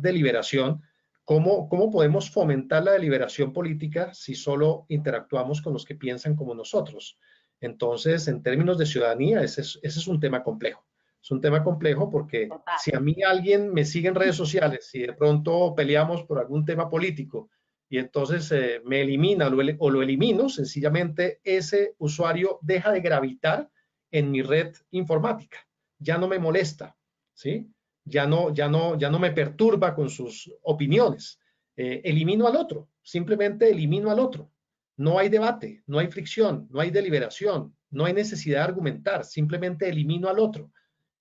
deliberación, ¿cómo podemos fomentar la deliberación política si solo interactuamos con los que piensan como nosotros? Entonces, en términos de ciudadanía, ese es un tema complejo. Es un tema complejo porque si a mí alguien me sigue en redes sociales y de pronto peleamos por algún tema político y entonces me elimina o lo elimino, sencillamente ese usuario deja de gravitar en mi red informática. Ya no me molesta, ¿sí? Ya no me perturba con sus opiniones. Elimino al otro, simplemente elimino al otro. No hay debate, no hay fricción, no hay deliberación, no hay necesidad de argumentar, simplemente elimino al otro.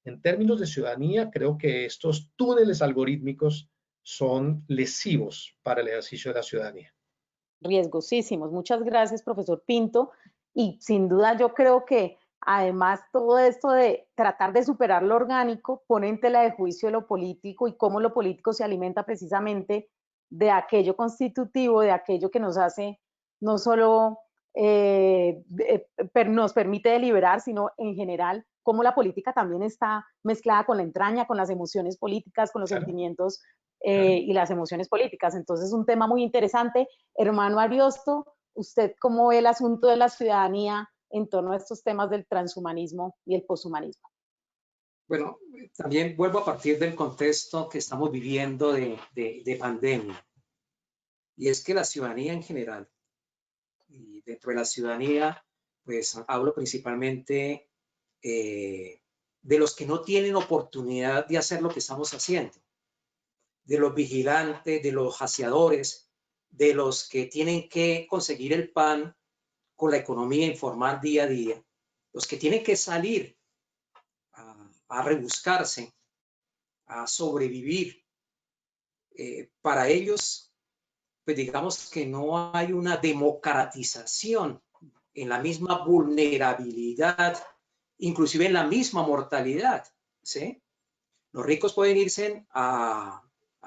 En términos de ciudadanía, creo que estos túneles algorítmicos son lesivos para el ejercicio de la ciudadanía.
Riesgosísimos. Muchas gracias, profesor Pinto. Y sin duda yo creo que además todo esto de tratar de superar lo orgánico pone en tela de juicio lo político y cómo lo político se alimenta precisamente de aquello constitutivo, de aquello que nos hace no solo nos permite deliberar, sino en general cómo la política también está mezclada con la entraña, con las emociones políticas, con los sentimientos y las emociones políticas. Entonces es un tema muy interesante. Hermano Ariosto, ¿usted cómo ve el asunto de la ciudadanía en torno a estos temas del transhumanismo y el poshumanismo?
Bueno, también vuelvo a partir del contexto que estamos viviendo de pandemia. Y es que la ciudadanía en general, y dentro de la ciudadanía, pues hablo principalmente de los que no tienen oportunidad de hacer lo que estamos haciendo, de los vigilantes, de los haciadores, de los que tienen que conseguir el pan con la economía informal día a día, los que tienen que salir a rebuscarse, a sobrevivir. Para ellos, pues digamos que no hay una democratización en la misma vulnerabilidad, inclusive en la misma mortalidad, ¿sí? Los ricos pueden irse a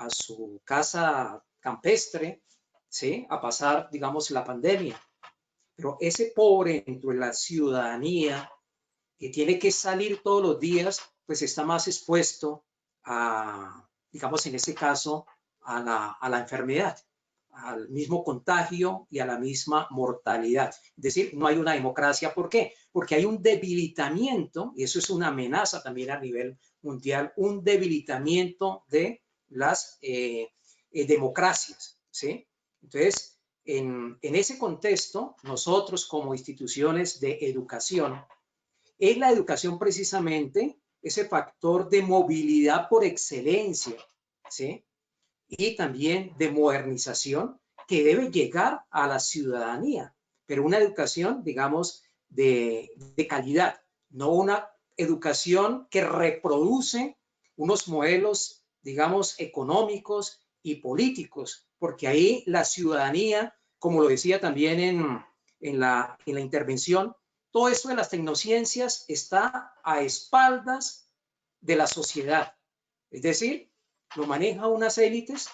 su casa campestre, ¿sí? A pasar, digamos, la pandemia. Pero ese pobre dentro de la ciudadanía que tiene que salir todos los días, pues está más expuesto a, digamos, en ese caso, a la enfermedad, al mismo contagio y a la misma mortalidad. Es decir, no hay una democracia. ¿Por qué? Porque hay un debilitamiento, y eso es una amenaza también a nivel mundial, un debilitamiento de las democracias, ¿sí? Entonces, en ese contexto, nosotros como instituciones de educación, es la educación precisamente ese factor de movilidad por excelencia, ¿sí? Y también de modernización que debe llegar a la ciudadanía, pero una educación, digamos, de calidad, no una educación que reproduce unos modelos, digamos, económicos y políticos, porque ahí la ciudadanía, como lo decía también en la intervención, todo esto de las tecnociencias está a espaldas de la sociedad. Es decir, lo manejan unas élites,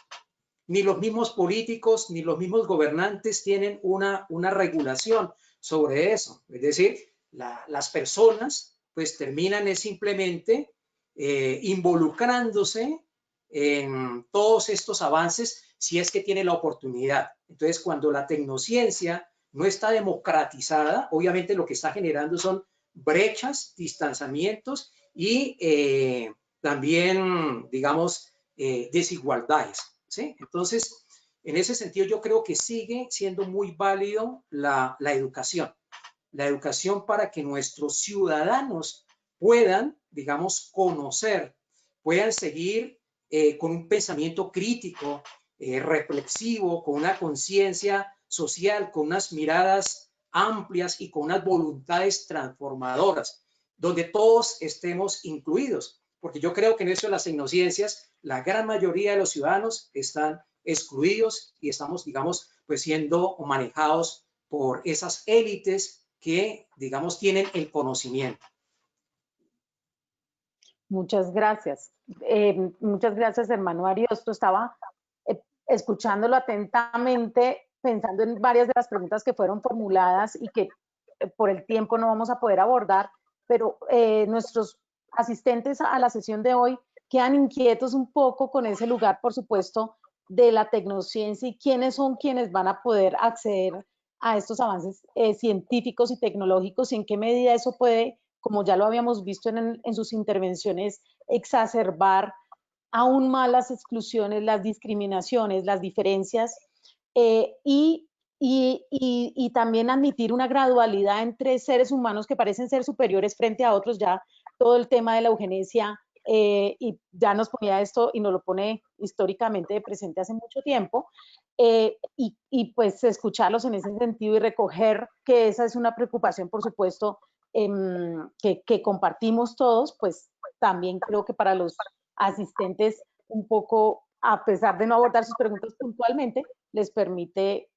ni los mismos políticos, ni los mismos gobernantes tienen una regulación sobre eso. Es decir, las personas pues terminan simplemente involucrándose en todos estos avances si es que tiene la oportunidad. Entonces, cuando la tecnociencia no está democratizada, obviamente lo que está generando son brechas, distanciamientos y también, digamos, desigualdades, ¿sí? Entonces, en ese sentido, yo creo que sigue siendo muy válido la educación para que nuestros ciudadanos puedan, digamos, conocer, puedan seguir con un pensamiento crítico, reflexivo, con una conciencia social, con unas miradas amplias y con unas voluntades transformadoras, donde todos estemos incluidos. Porque yo creo que en eso de las tecnociencias, la gran mayoría de los ciudadanos están excluidos y estamos, digamos, pues siendo manejados por esas élites que, digamos, tienen el conocimiento.
Muchas gracias. Muchas gracias, hermano Ariosto. Estaba escuchándolo atentamente, pensando en varias de las preguntas que fueron formuladas y que por el tiempo no vamos a poder abordar, pero nuestros asistentes a la sesión de hoy quedan inquietos un poco con ese lugar, por supuesto, de la tecnociencia y quiénes son quienes van a poder acceder a estos avances científicos y tecnológicos y en qué medida eso puede, como ya lo habíamos visto en sus intervenciones, exacerbar aún más las exclusiones, las discriminaciones, las diferencias y también admitir una gradualidad entre seres humanos que parecen ser superiores frente a otros. Ya todo el tema de la eugenesia y ya nos ponía esto y nos lo pone históricamente de presente hace mucho tiempo, y pues escucharlos en ese sentido y recoger que esa es una preocupación, por supuesto, que compartimos todos, pues también creo que para los asistentes un poco, a pesar de no abordar sus preguntas puntualmente, les permite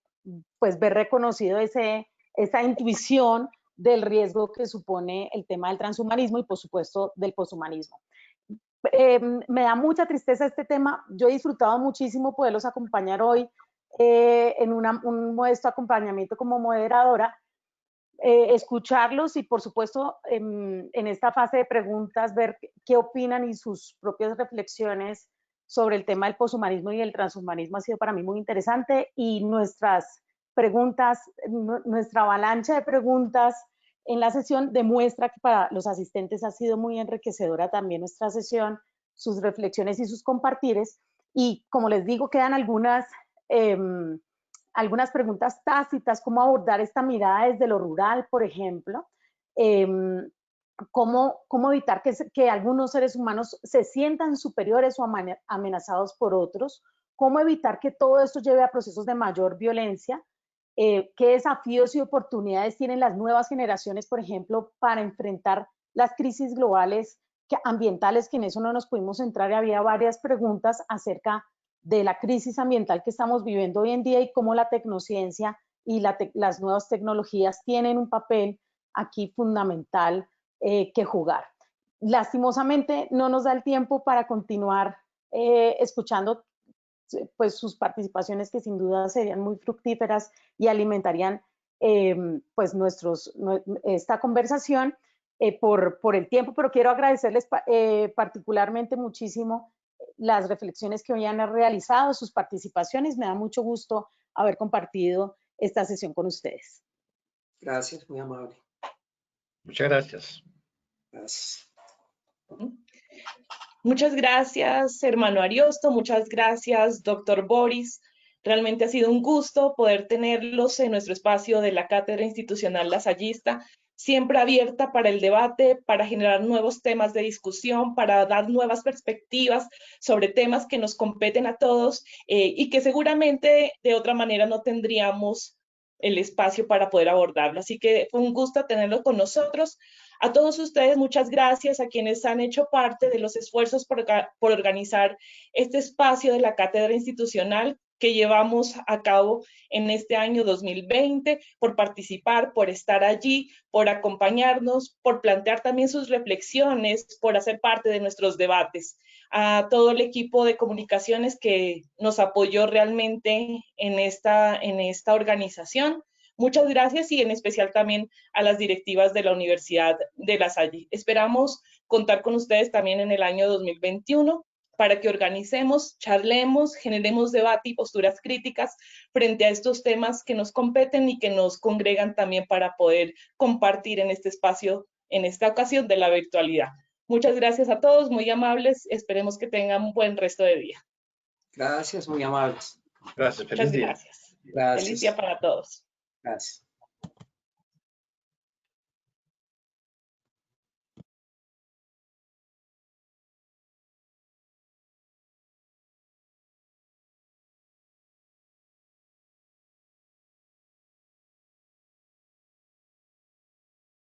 pues ver reconocido esa intuición del riesgo que supone el tema del transhumanismo y por supuesto del poshumanismo. Me da mucha tristeza este tema. Yo he disfrutado muchísimo poderlos acompañar hoy en un modesto acompañamiento como moderadora, escucharlos y por supuesto en esta fase de preguntas ver qué opinan y sus propias reflexiones sobre el tema del poshumanismo y el transhumanismo ha sido para mí muy interesante, y nuestras preguntas, nuestra avalancha de preguntas en la sesión demuestra que para los asistentes ha sido muy enriquecedora también nuestra sesión, sus reflexiones y sus compartires, y como les digo, quedan algunas preguntas tácitas, cómo abordar esta mirada desde lo rural, por ejemplo, cómo evitar que algunos seres humanos se sientan superiores o amenazados por otros, cómo evitar que todo esto lleve a procesos de mayor violencia, qué desafíos y oportunidades tienen las nuevas generaciones, por ejemplo, para enfrentar las crisis globales ambientales, que en eso no nos pudimos entrar y había varias preguntas acerca de la crisis ambiental que estamos viviendo hoy en día y cómo la tecnociencia y las nuevas tecnologías tienen un papel aquí fundamental que jugar. Lastimosamente no nos da el tiempo para continuar escuchando pues sus participaciones, que sin duda serían muy fructíferas y alimentarían pues esta conversación por el tiempo, pero quiero agradecerles particularmente muchísimo las reflexiones que hoy han realizado, sus participaciones. Me da mucho gusto haber compartido esta sesión con ustedes.
Gracias, muy amable.
Muchas gracias.
Gracias.
Muchas gracias, hermano Ariosto. Muchas gracias, doctor Boris. Realmente ha sido un gusto poder tenerlos en nuestro espacio de la Cátedra Institucional Lasallista, siempre abierta para el debate, para generar nuevos temas de discusión, para dar nuevas perspectivas sobre temas que nos competen a todos y que seguramente de otra manera no tendríamos el espacio para poder abordarlo. Así que fue un gusto tenerlo con nosotros. A todos ustedes, muchas gracias a quienes han hecho parte de los esfuerzos por organizar este espacio de la cátedra institucional que llevamos a cabo en este año 2020, por participar, por estar allí, por acompañarnos, por plantear también sus reflexiones, por hacer parte de nuestros debates. A todo el equipo de comunicaciones que nos apoyó realmente en esta organización. Muchas gracias y en especial también a las directivas de la Universidad de La Salle. Esperamos contar con ustedes también en el año 2021 para que organicemos, charlemos, generemos debate y posturas críticas frente a estos temas que nos competen y que nos congregan también para poder compartir en este espacio, en esta ocasión de la virtualidad. Muchas gracias a todos, muy amables. Esperemos que tengan un buen resto de día.
Gracias, muy amables.
Gracias, feliz día.
Muchas gracias.
Gracias.
Feliz día para todos.
Gracias.